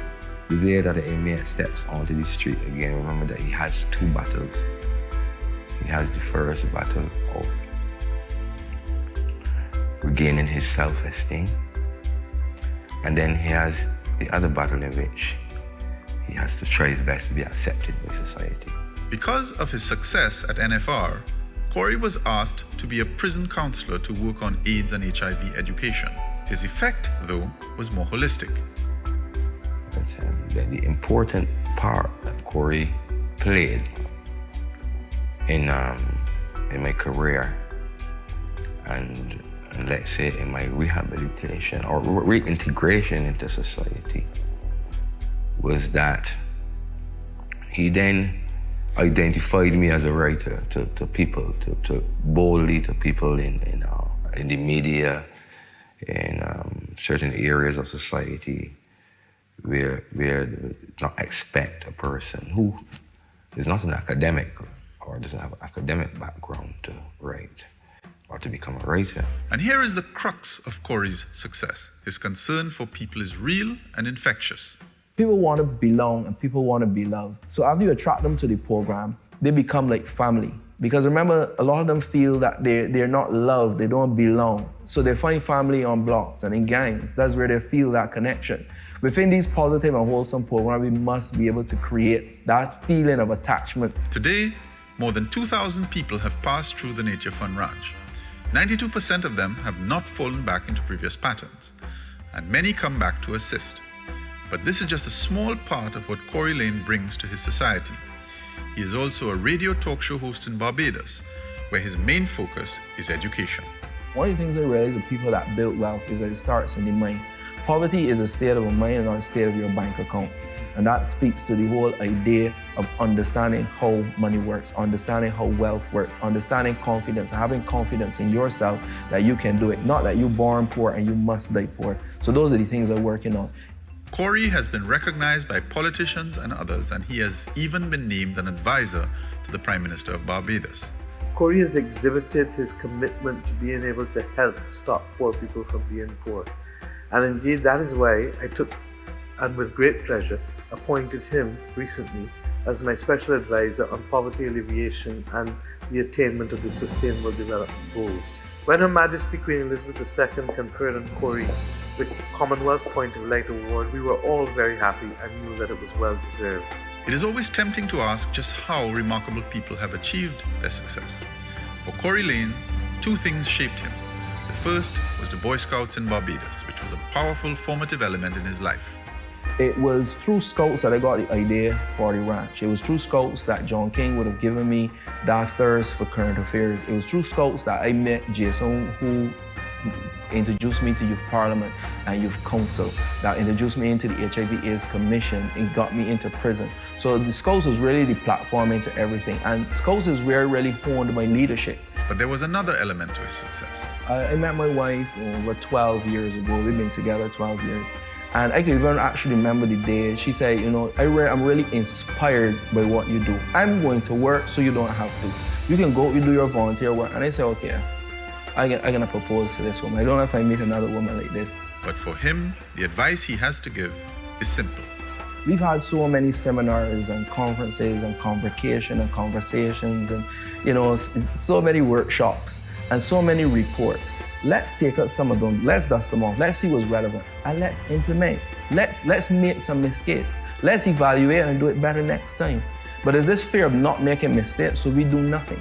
The day that the inmate steps onto the street again, remember that he has two battles. He has the first battle of regaining his self-esteem, and then he has the other battle in which he has to try his best to be accepted by society. Because of his success at NFR, Corey was asked to be a prison counselor to work on AIDS and HIV education. His effect, though, was more holistic. But the important part that Corey played in my career and let's say in my rehabilitation or reintegration into society was that he then identified me as a writer to people, to boldly to people in the media, in certain areas of society where they not expect a person who is not an academic or doesn't have an academic background to write or to become a writer. And here is the crux of Corey's success. His concern for people is real and infectious. People want to belong and people want to be loved. So after you attract them to the program, they become like family. Because remember, a lot of them feel that they're not loved, they don't belong. So they find family on blocks and in gangs. That's where they feel that connection. Within these positive and wholesome programs, we must be able to create that feeling of attachment. Today, more than 2,000 people have passed through the Nature Fund Ranch. 92% of them have not fallen back into previous patterns, and many come back to assist. But this is just a small part of what Corey Lane brings to his society. He is also a radio talk show host in Barbados, where his main focus is education. One of the things I realize with people that build wealth is that it starts in the mind. Poverty is a state of a mind and not a state of your bank account. And that speaks to the whole idea of understanding how money works, understanding how wealth works, understanding confidence, having confidence in yourself that you can do it, not that you're born poor and you must die poor. So those are the things I'm working on. Corey has been recognized by politicians and others, and he has even been named an advisor to the Prime Minister of Barbados. Corey has exhibited his commitment to being able to help stop poor people from being poor. And indeed, that is why I took, and with great pleasure, appointed him recently as my special advisor on poverty alleviation and the attainment of the Sustainable Development Goals. When Her Majesty Queen Elizabeth II conferred on Corey the Commonwealth Point of Light Award, we were all very happy and knew that it was well deserved. It is always tempting to ask just how remarkable people have achieved their success. For Corey Lane, two things shaped him. The first was the Boy Scouts in Barbados, which was a powerful formative element in his life. It was through Scouts that I got the idea for the ranch. It was through Scouts that John King would have given me that thirst for current affairs. It was through Scouts that I met Jason, who introduced me to Youth Parliament and Youth Council, that introduced me into the HIV/AIDS Commission and got me into prison. So the Scouts was really the platform into everything, and Scouts is where I really honed my leadership. But there was another element to his success. I met my wife over 12 years ago. We've been together 12 years. And I can even actually remember the day she said, you know, I'm really inspired by what you do. I'm going to work so you don't have to. You can go, you do your volunteer work. And I said, okay. I'm going to propose to this woman. I don't know if I meet another woman like this. But for him, the advice he has to give is simple. We've had so many seminars and conferences and convocation and conversations and, so many workshops and so many reports. Let's take out some of them, let's dust them off, let's see what's relevant, and let's implement. Let's make some mistakes. Let's evaluate and do it better next time. But there's this fear of not making mistakes, so we do nothing.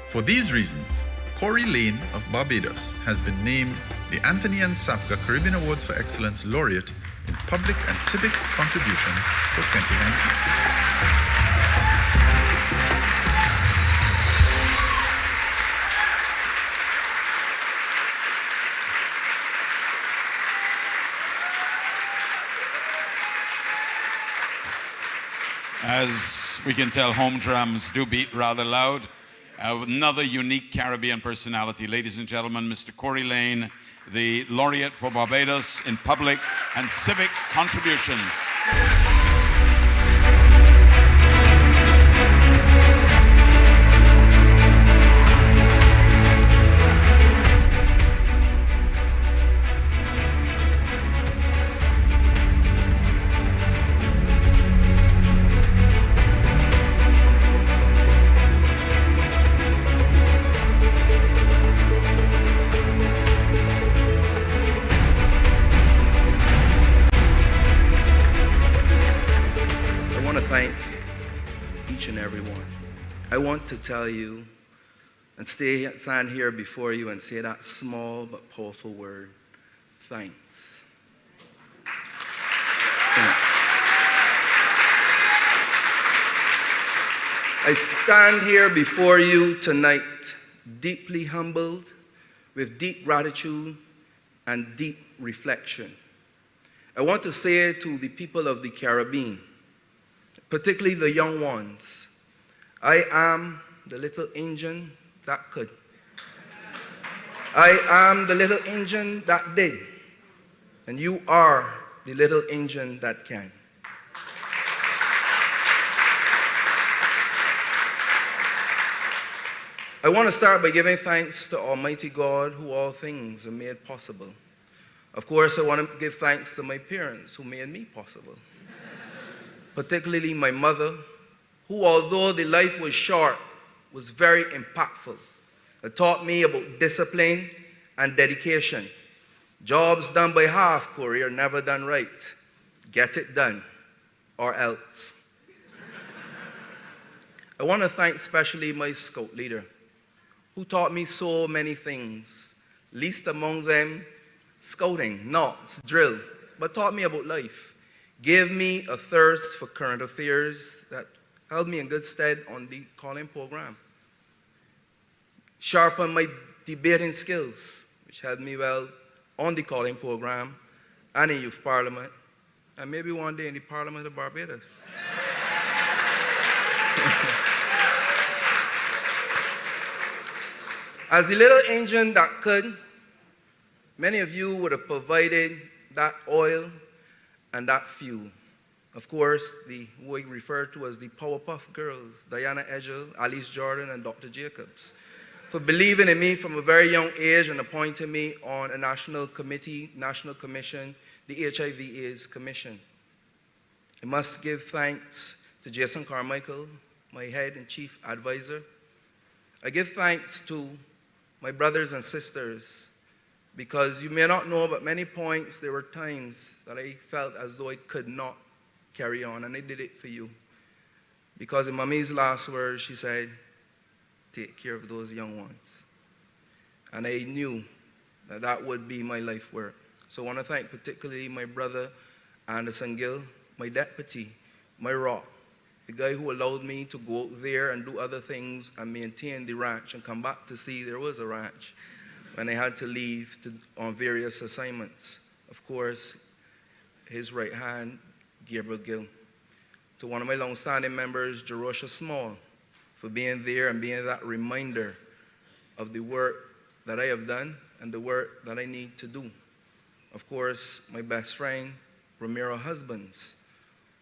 For these reasons, Corey Lane of Barbados has been named the Anthony and Sabga Caribbean Awards for Excellence Laureate in Public and Civic Contribution for 2019. As we can tell, home drums do beat rather loud. Another unique Caribbean personality. Ladies and gentlemen, Mr. Corey Lane, the laureate for Barbados in public and civic contributions. I want to tell you and stand here before you and say that small but powerful word, thanks. Thanks. I stand here before you tonight deeply humbled, with deep gratitude and deep reflection. I want to say to the people of the Caribbean, particularly the young ones, I am the little engine that could. I am the little engine that did. And you are the little engine that can. I want to start by giving thanks to Almighty God, who all things are made possible. Of course, I want to give thanks to my parents who made me possible. Particularly my mother, who, although the life was short, was very impactful. It taught me about discipline and dedication. Jobs done by half, Corey, are never done right. Get it done, or else. I want to thank especially my scout leader, who taught me so many things, least among them scouting, knots, drill, but taught me about life. Gave me a thirst for current affairs that held me in good stead on the calling program. Sharpened my debating skills, which held me well on the calling program and in youth parliament, and maybe one day in the Parliament of Barbados. As the little engine that could, many of you would have provided that oil and that fuel. Of course, we refer to as the Powerpuff Girls, Diana Edgell, Alice Jordan, and Dr. Jacobs, for believing in me from a very young age and appointing me on a national commission, the HIV/AIDS Commission. I must give thanks to Jason Carmichael, my head and chief advisor. I give thanks to my brothers and sisters, because you may not know, but many points there were times that I felt as though I could not carry on, and I did it for you. Because in Mommy's last words, she said, take care of those young ones. And I knew that that would be my life work. So I want to thank particularly my brother, Anderson Gill, my deputy, my rock, the guy who allowed me to go out there and do other things and maintain the ranch and come back to see there was a ranch when I had to leave on various assignments. Of course, his right hand, Gabriel Gill. To one of my long-standing members, Jerosha Small, for being there and being that reminder of the work that I have done and the work that I need to do. Of course, my best friend, Ramiro Husbands,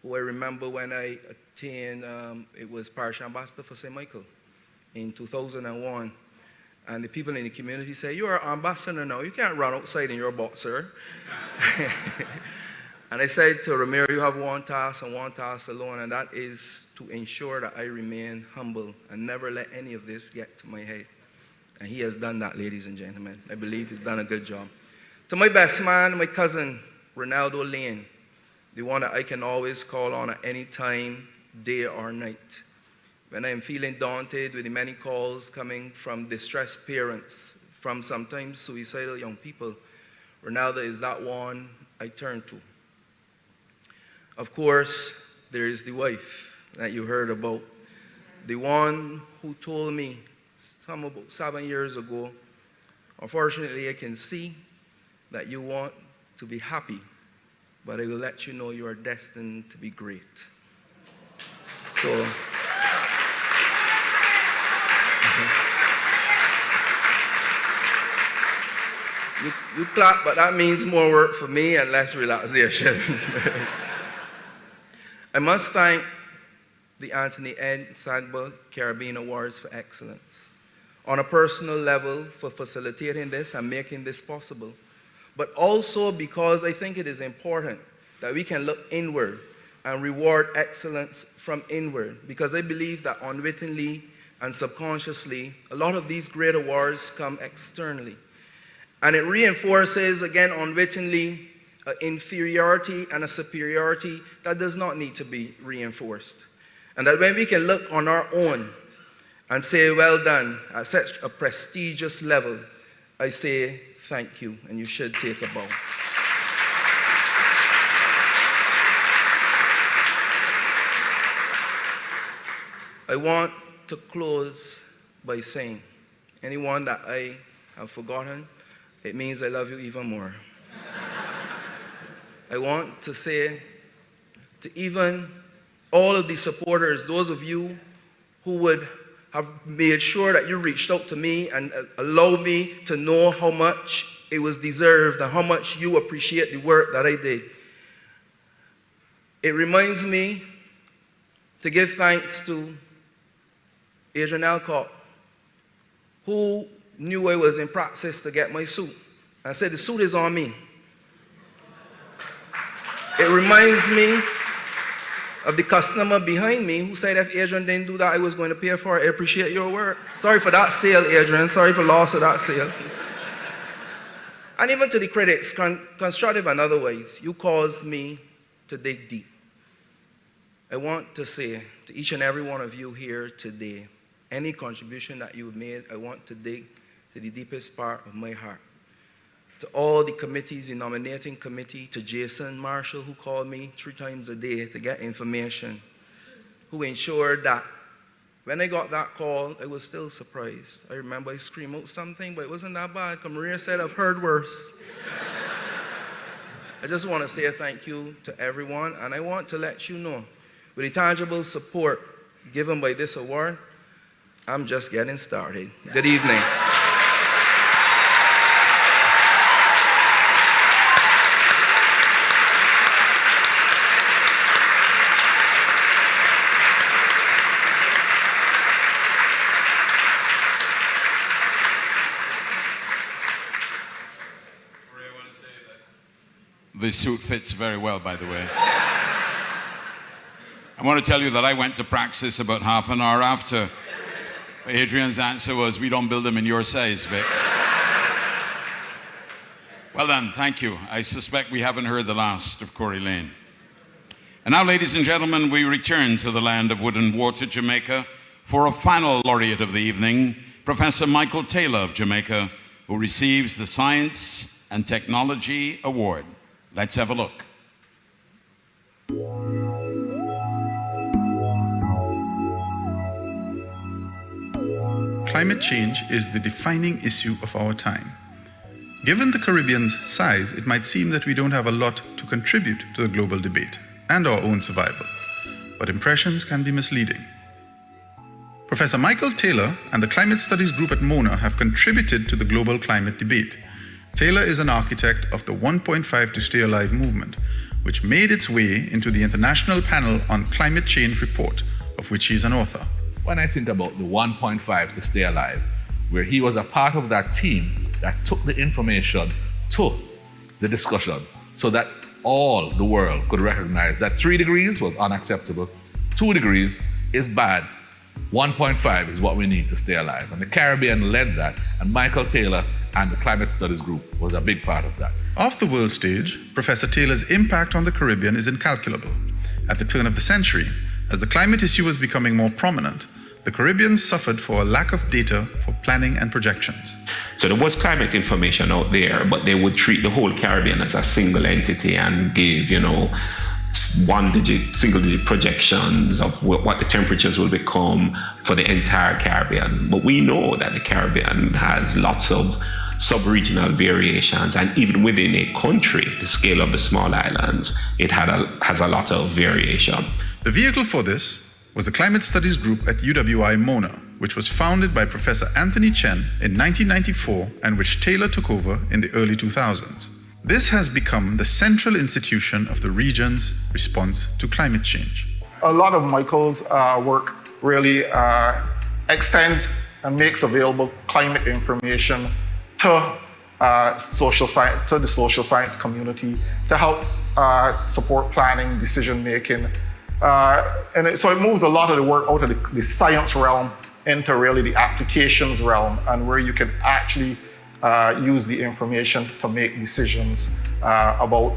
who I remember when I attained, it was Parish Ambassador for St. Michael in 2001. And the people in the community say, "You are ambassador now. You can't run outside in your boxer." And I said to Ramiro, "You have one task and one task alone, and that is to ensure that I remain humble and never let any of this get to my head." And he has done that, ladies and gentlemen. I believe he's done a good job. To my best man, my cousin, Ronaldo Lane, the one that I can always call on at any time, day or night. When I am feeling daunted with the many calls coming from distressed parents, from sometimes suicidal young people, Ronaldo is that one I turn to. Of course, there is the wife that you heard about, the one who told me about 7 years ago, "Unfortunately, I can see that you want to be happy, but I will let you know you are destined to be great." So, you clap, but that means more work for me and less relaxation. I must thank the Anthony Ed Sabga Caribbean Awards for Excellence on a personal level for facilitating this and making this possible, but also because I think it is important that we can look inward and reward excellence from inward, because I believe that unwittingly and subconsciously, a lot of these great awards come externally. And it reinforces, again, unwittingly, an inferiority and a superiority that does not need to be reinforced. And that when we can look on our own and say, "Well done," at such a prestigious level, I say, "Thank you," and you should take a bow. I want to close by saying, anyone that I have forgotten, it means I love you even more. I want to say to even all of the supporters, those of you who would have made sure that you reached out to me and allowed me to know how much it was deserved and how much you appreciate the work that I did. It reminds me to give thanks to Adrian Alcott, who knew I was in practice to get my suit and said, "The suit is on me." It reminds me of the customer behind me who said if Adrian didn't do that, I was going to pay for it. I appreciate your work. Sorry for that sale, Adrian. Sorry for loss of that sale. And even to the critics, constructive and otherwise, you caused me to dig deep. I want to say to each and every one of you here today, any contribution that you've made, I want to dig to the deepest part of my heart. To all the committees, the nominating committee, to Jason Marshall, who called me 3 times a day to get information, who ensured that when I got that call, I was still surprised. I remember I screamed out something, but it wasn't that bad. Because Maria said, "I've heard worse." I just want to say a thank you to everyone, and I want to let you know, with the tangible support given by this award, I'm just getting started. Good evening. The suit fits very well, by the way. I want to tell you that I went to practice about half an hour after. Adrian's answer was, "We don't build them in your size, Vic." Well done, thank you. I suspect we haven't heard the last of Corey Lane. And now, ladies and gentlemen, we return to the land of wood and water, Jamaica, for a final laureate of the evening, Professor Michael Taylor of Jamaica, who receives the Science and Technology Award. Let's have a look. Climate change is the defining issue of our time. Given the Caribbean's size, it might seem that we don't have a lot to contribute to the global debate and our own survival, but impressions can be misleading. Professor Michael Taylor and the Climate Studies Group at Mona have contributed to the global climate debate. Taylor is an architect of the 1.5 to Stay Alive movement, which made its way into the International Panel on Climate Change report, of which he is an author. When I think about the 1.5 to Stay Alive, where he was a part of that team that took the information to the discussion so that all the world could recognize that 3 degrees was unacceptable, 2 degrees is bad, 1.5 is what we need to stay alive. And the Caribbean led that, and Michael Taylor and the Climate Studies Group was a big part of that. Off the world stage, Professor Taylor's impact on the Caribbean is incalculable. At the turn of the century, as the climate issue was becoming more prominent, the Caribbean suffered for a lack of data for planning and projections. So there was climate information out there, but they would treat the whole Caribbean as a single entity and give, single-digit projections of what the temperatures will become for the entire Caribbean. But we know that the Caribbean has lots of sub-regional variations, and even within a country, the scale of the small islands, it has a lot of variation. The vehicle for this was the Climate Studies Group at UWI Mona, which was founded by Professor Anthony Chen in 1994 and which Taylor took over in the early 2000s. This has become the central institution of the region's response to climate change. A lot of Michael's work really extends and makes available climate information to the social science community to help support planning, decision making. So it moves a lot of the work out of the science realm into really the applications realm, and where you can actually use the information to make decisions about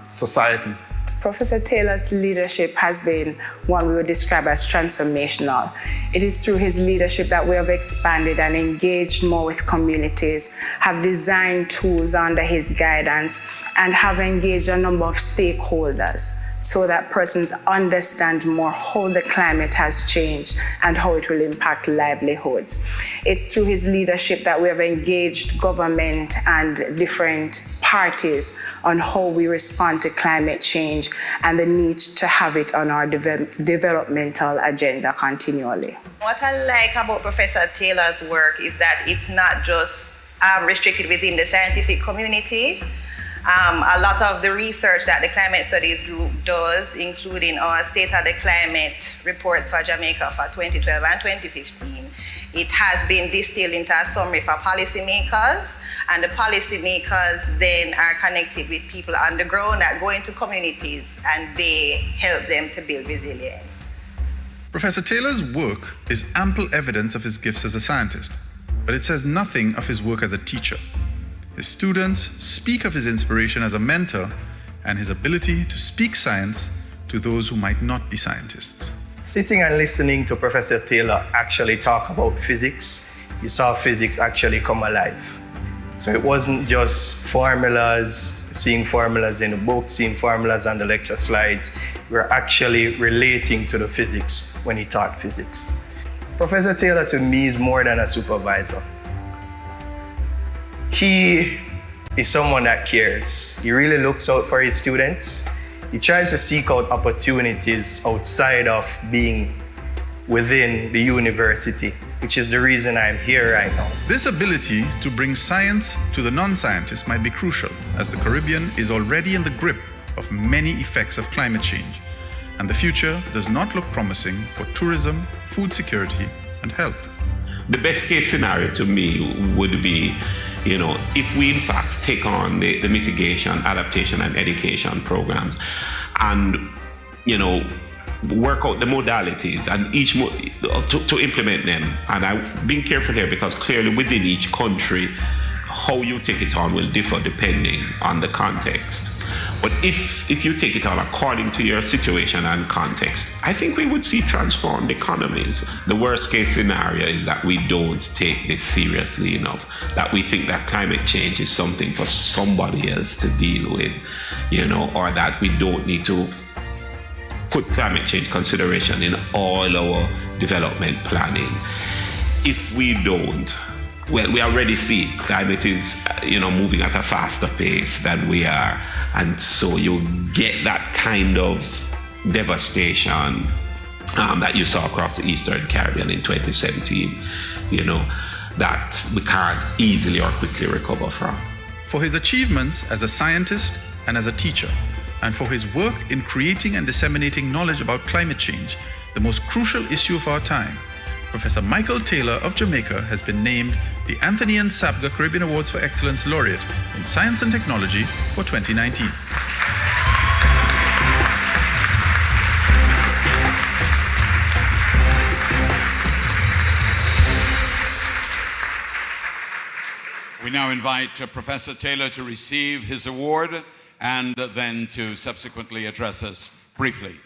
society. Professor Taylor's leadership has been one we would describe as transformational. It is through his leadership that we have expanded and engaged more with communities, have designed tools under his guidance, and have engaged a number of stakeholders so that persons understand more how the climate has changed and how it will impact livelihoods. It's through his leadership that we have engaged government and different parties on how we respond to climate change and the need to have it on our developmental agenda continually. What I like about Professor Taylor's work is that it's not just restricted within the scientific community. A lot of the research that the Climate Studies Group does, including our State of the Climate reports for Jamaica for 2012 and 2015, it has been distilled into a summary for policymakers, and the policymakers then are connected with people on the ground that go into communities and they help them to build resilience. Professor Taylor's work is ample evidence of his gifts as a scientist, but it says nothing of his work as a teacher. His students speak of his inspiration as a mentor and his ability to speak science to those who might not be scientists. Sitting and listening to Professor Taylor actually talk about physics, you saw physics actually come alive. So it wasn't just formulas, seeing formulas in the book, seeing formulas on the lecture slides. We're actually relating to the physics when he taught physics. Professor Taylor to me is more than a supervisor. He is someone that cares. He really looks out for his students. He tries to seek out opportunities outside of being within the university, which is the reason I'm here right now. This ability to bring science to the non-scientists might be crucial, as the Caribbean is already in the grip of many effects of climate change, and the future does not look promising for tourism, food security, and health. The best case scenario to me would be, if we in fact take on the mitigation, adaptation, and education programs and, work out the modalities and to implement them. And I've been careful here because clearly within each country, how you take it on will differ depending on the context. But if you take it on according to your situation and context, I think we would see transformed economies. The worst case scenario is that we don't take this seriously enough, that we think that climate change is something for somebody else to deal with, or that we don't need to put climate change consideration in all our development planning. If we don't, well, we already see climate is, moving at a faster pace than we are. And so you get that kind of devastation that you saw across the Eastern Caribbean in 2017, that we can't easily or quickly recover from. For his achievements as a scientist and as a teacher, and for his work in creating and disseminating knowledge about climate change, the most crucial issue of our time, Professor Michael Taylor of Jamaica has been named the Anthony and Sabga Caribbean Awards for Excellence Laureate in Science and Technology for 2019. We now invite Professor Taylor to receive his award and then to subsequently address us briefly.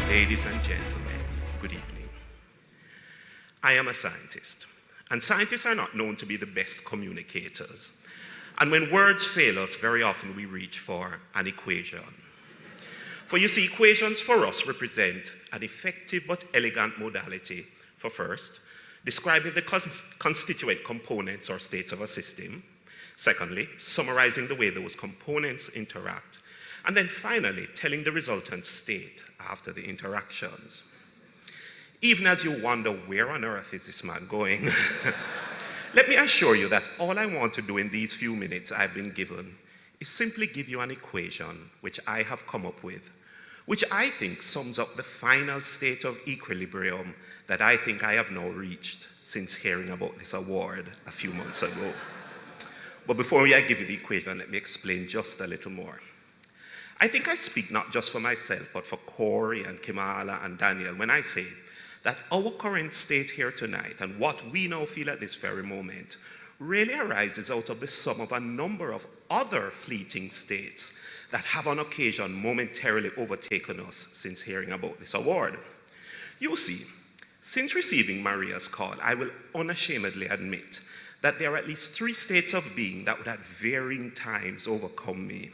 Ladies and gentlemen, good evening. I am a scientist, and scientists are not known to be the best communicators. And when words fail us, very often we reach for an equation. For you see, equations for us represent an effective but elegant modality for first, describing the constituent components or states of a system. Secondly, summarizing the way those components interact. And then finally, telling the resultant state after the interactions. Even as you wonder, where on earth is this man going? Let me assure you that all I want to do in these few minutes I've been given is simply give you an equation which I have come up with, which I think sums up the final state of equilibrium that I think I have now reached since hearing about this award a few months ago. But before I give you the equation, let me explain just a little more. I think I speak not just for myself, but for Corey and Kimala and Daniel when I say that our current state here tonight and what we now feel at this very moment really arises out of the sum of a number of other fleeting states that have on occasion momentarily overtaken us since hearing about this award. You see, since receiving Maria's call, I will unashamedly admit that there are at least 3 states of being that would at varying times overcome me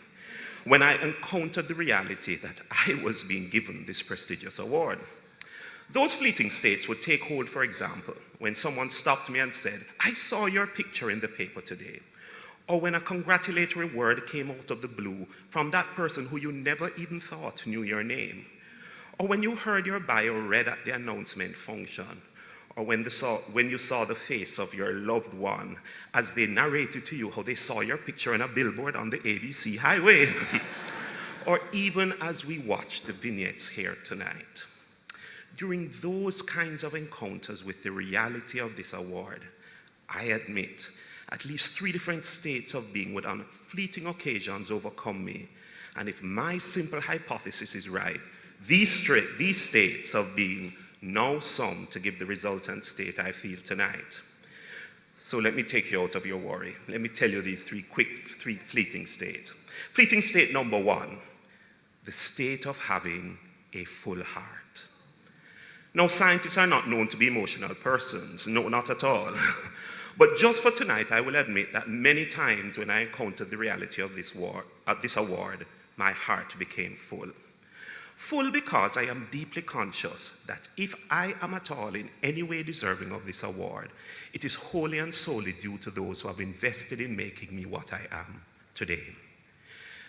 when I encountered the reality that I was being given this prestigious award. Those fleeting states would take hold, for example, when someone stopped me and said, "I saw your picture in the paper today." Or when a congratulatory word came out of the blue from that person who you never even thought knew your name. Or when you heard your bio read at the announcement function. Or when you saw the face of your loved one as they narrated to you how they saw your picture on a billboard on the ABC highway. Or even as we watched the vignettes here tonight. During those kinds of encounters with the reality of this award, I admit at least 3 different states of being would on fleeting occasions overcome me. And if my simple hypothesis is right, these states of being now sum to give the resultant state I feel tonight. So let me take you out of your worry. Let me tell you these 3 fleeting states. Fleeting state number 1, the state of having a full heart. Now, scientists are not known to be emotional persons. No, not at all. But just for tonight, I will admit that many times when I encountered the reality of this award, my heart became full. Full because I am deeply conscious that if I am at all in any way deserving of this award, it is wholly and solely due to those who have invested in making me what I am today.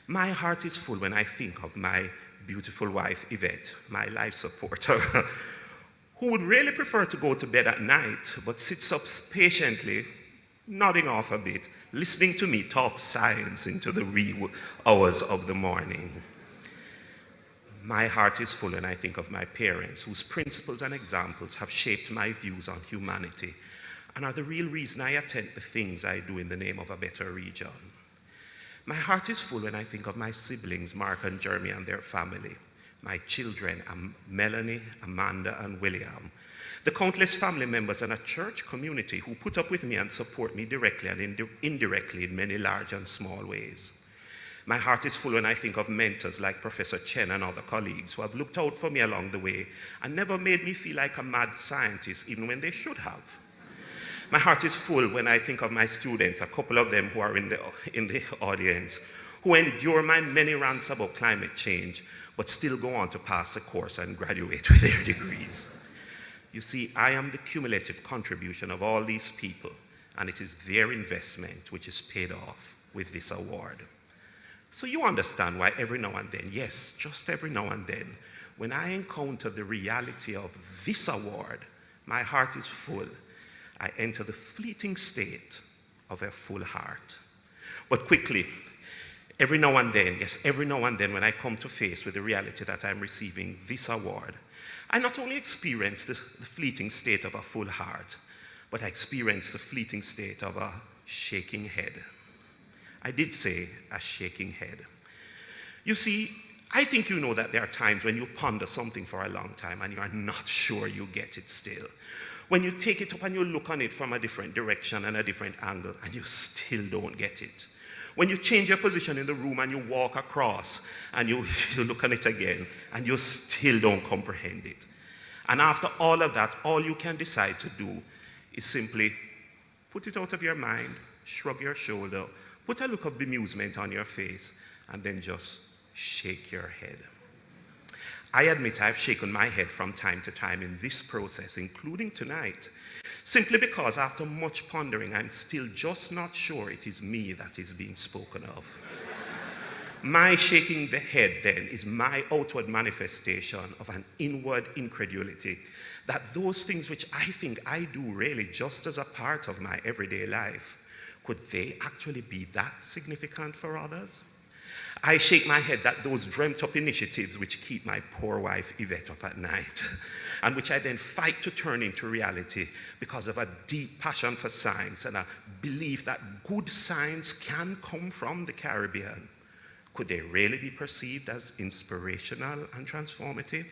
My heart is full when I think of my beautiful wife, Yvette, my life supporter, who would really prefer to go to bed at night, but sits up patiently, nodding off a bit, listening to me talk science into the wee hours of the morning. My heart is full when I think of my parents, whose principles and examples have shaped my views on humanity and are the real reason I attempt the things I do in the name of a better region. My heart is full when I think of my siblings, Mark and Jeremy, and their family, my children, Melanie, Amanda, and William, the countless family members and a church community who put up with me and support me directly and indirectly in many large and small ways. My heart is full when I think of mentors like Professor Chen and other colleagues who have looked out for me along the way and never made me feel like a mad scientist, even when they should have. My heart is full when I think of my students, a couple of them who are in the audience, who endure my many rants about climate change, but still go on to pass the course and graduate with their degrees. You see, I am the cumulative contribution of all these people, and it is their investment which is paid off with this award. So you understand why every now and then, yes, just every now and then, when I encounter the reality of this award, my heart is full. I enter the fleeting state of a full heart. But quickly, every now and then, yes, every now and then when I come to face with the reality that I'm receiving this award, I not only experience the fleeting state of a full heart, but I experience the fleeting state of a shaking head. I did say a shaking head. You see, I think you know that there are times when you ponder something for a long time and you are not sure you get it still. When you take it up and you look on it from a different direction and a different angle and you still don't get it. When you change your position in the room and you walk across and you look on it again and you still don't comprehend it. And after all of that, all you can decide to do is simply put it out of your mind, shrug your shoulder, put a look of bemusement on your face, and then just shake your head. I admit I've shaken my head from time to time in this process, including tonight, simply because after much pondering, I'm still just not sure it is me that is being spoken of. My shaking the head, then, is my outward manifestation of an inward incredulity that those things which I think I do really just as a part of my everyday life, could they actually be that significant for others? I shake my head that those dreamt up initiatives which keep my poor wife Yvette up at night, and which I then fight to turn into reality because of a deep passion for science and a belief that good science can come from the Caribbean, could they really be perceived as inspirational and transformative?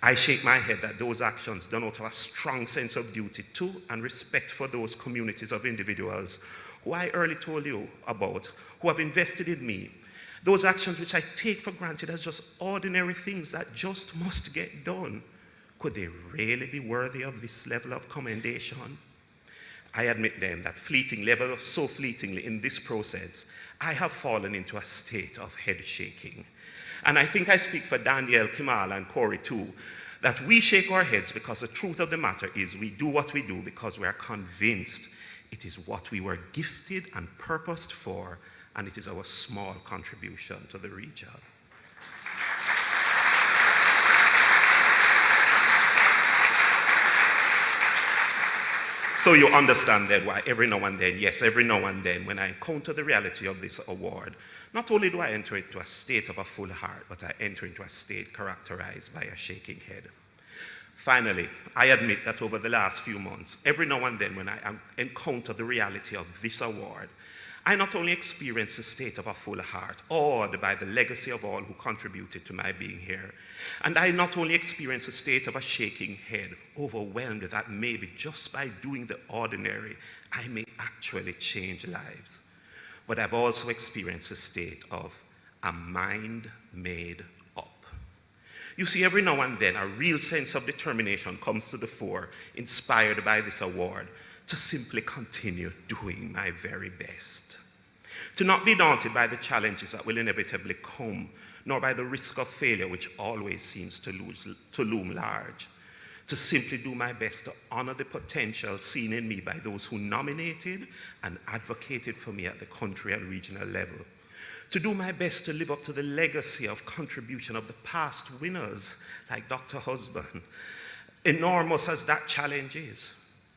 I shake my head that those actions done out of a strong sense of duty to and respect for those communities of individuals who I earlier told you about, who have invested in me, those actions which I take for granted as just ordinary things that just must get done, could they really be worthy of this level of commendation? I admit then that so fleetingly in this process, I have fallen into a state of head shaking. And I think I speak for Danielle, Kimala, and Corey too, that we shake our heads because the truth of the matter is we do what we do because we are convinced it is what we were gifted and purposed for, and it is our small contribution to the region. So you understand then why every now and then, yes, every now and then, when I encounter the reality of this award, not only do I enter into a state of a full heart, but I enter into a state characterized by a shaking head. Finally, I admit that over the last few months, every now and then when I encounter the reality of this award, I not only experience a state of a full heart, awed by the legacy of all who contributed to my being here, and I not only experience a state of a shaking head, overwhelmed that maybe just by doing the ordinary, I may actually change lives, but I've also experienced a state of a mind made up. You see, every now and then, a real sense of determination comes to the fore, inspired by this award, to simply continue doing my very best. To not be daunted by the challenges that will inevitably come, nor by the risk of failure which always seems to loom large. To simply do my best to honor the potential seen in me by those who nominated and advocated for me at the country and regional level. To do my best to live up to the legacy of contribution of the past winners, like Dr. Husband, enormous as that challenge is.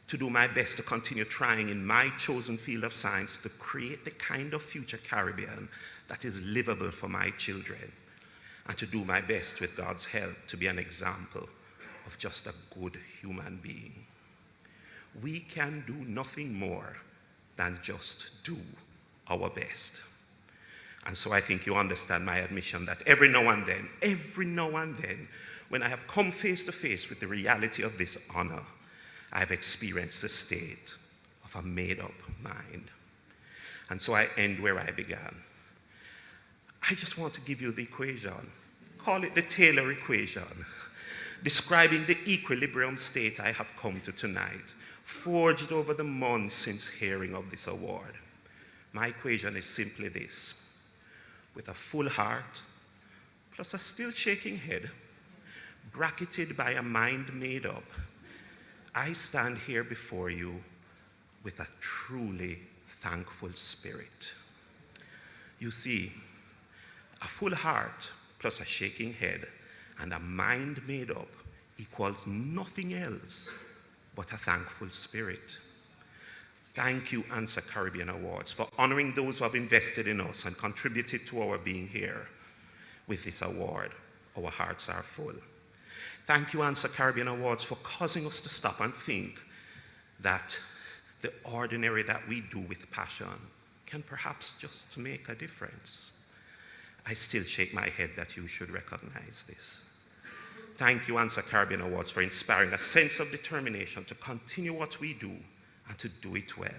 To do my best to continue trying in my chosen field of science to create the kind of future Caribbean that is livable for my children, and to do my best with God's help to be an example of just a good human being. We can do nothing more than just do our best. And so I think you understand my admission that every now and then, when I have come face to face with the reality of this honor, I've experienced a state of a made-up mind. And so I end where I began. I just want to give you the equation. Call it the Taylor equation, describing the equilibrium state I have come to tonight, forged over the months since hearing of this award. My equation is simply this: with a full heart, plus a still shaking head, bracketed by a mind made up, I stand here before you with a truly thankful spirit. You see, A full heart plus a shaking head and a mind made up equals nothing else but a thankful spirit. Thank you, Answer Caribbean Awards, for honoring those who have invested in us and contributed to our being here. With this award, our hearts are full. Thank you, Answer Caribbean Awards, for causing us to stop and think that the ordinary that we do with passion can perhaps just make a difference. I still shake my head that you should recognize this. Thank you, Answer Caribbean Awards, for inspiring a sense of determination to continue what we do and to do it well.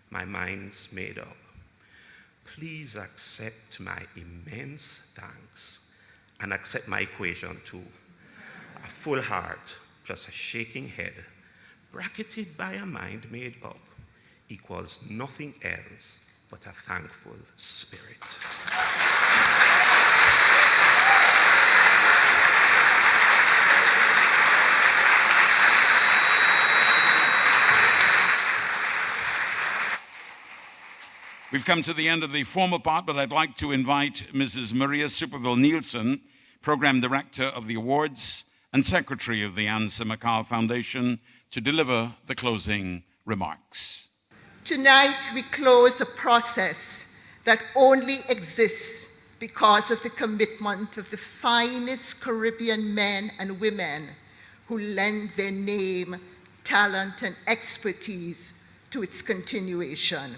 My mind's made up. Please accept my immense thanks and accept my equation too. A full heart plus a shaking head, bracketed by a mind made up, equals nothing else but a thankful spirit. We've come to the end of the formal part, but I'd like to invite Mrs. Maria Superville-Nielsen, Program Director of the Awards and Secretary of the Ansa McCall Foundation, to deliver the closing remarks. Tonight, we close a process that only exists because of the commitment of the finest Caribbean men and women who lend their name, talent, and expertise to its continuation.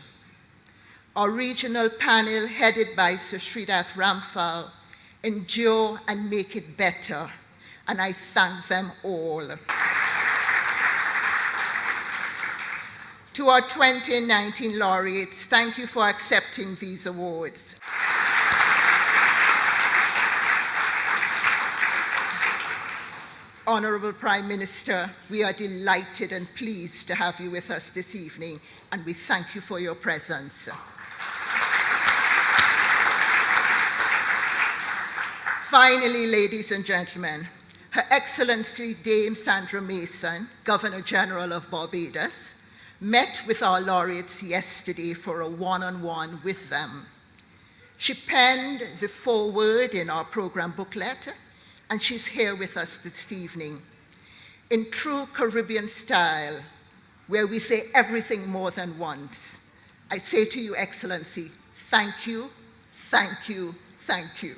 Our regional panel, headed by Sir Sridath Ramphal, endure and make it better, and I thank them all. To our 2019 laureates, thank you for accepting these awards. Honorable Prime Minister, we are delighted and pleased to have you with us this evening, and we thank you for your presence. Finally, ladies and gentlemen, Her Excellency Dame Sandra Mason, Governor General of Barbados, met with our laureates yesterday for a one-on-one with them. She penned the foreword in our program booklet, and she's here with us this evening. In true Caribbean style, where we say everything more than once, I say to you, Excellency, thank you, thank you, thank you.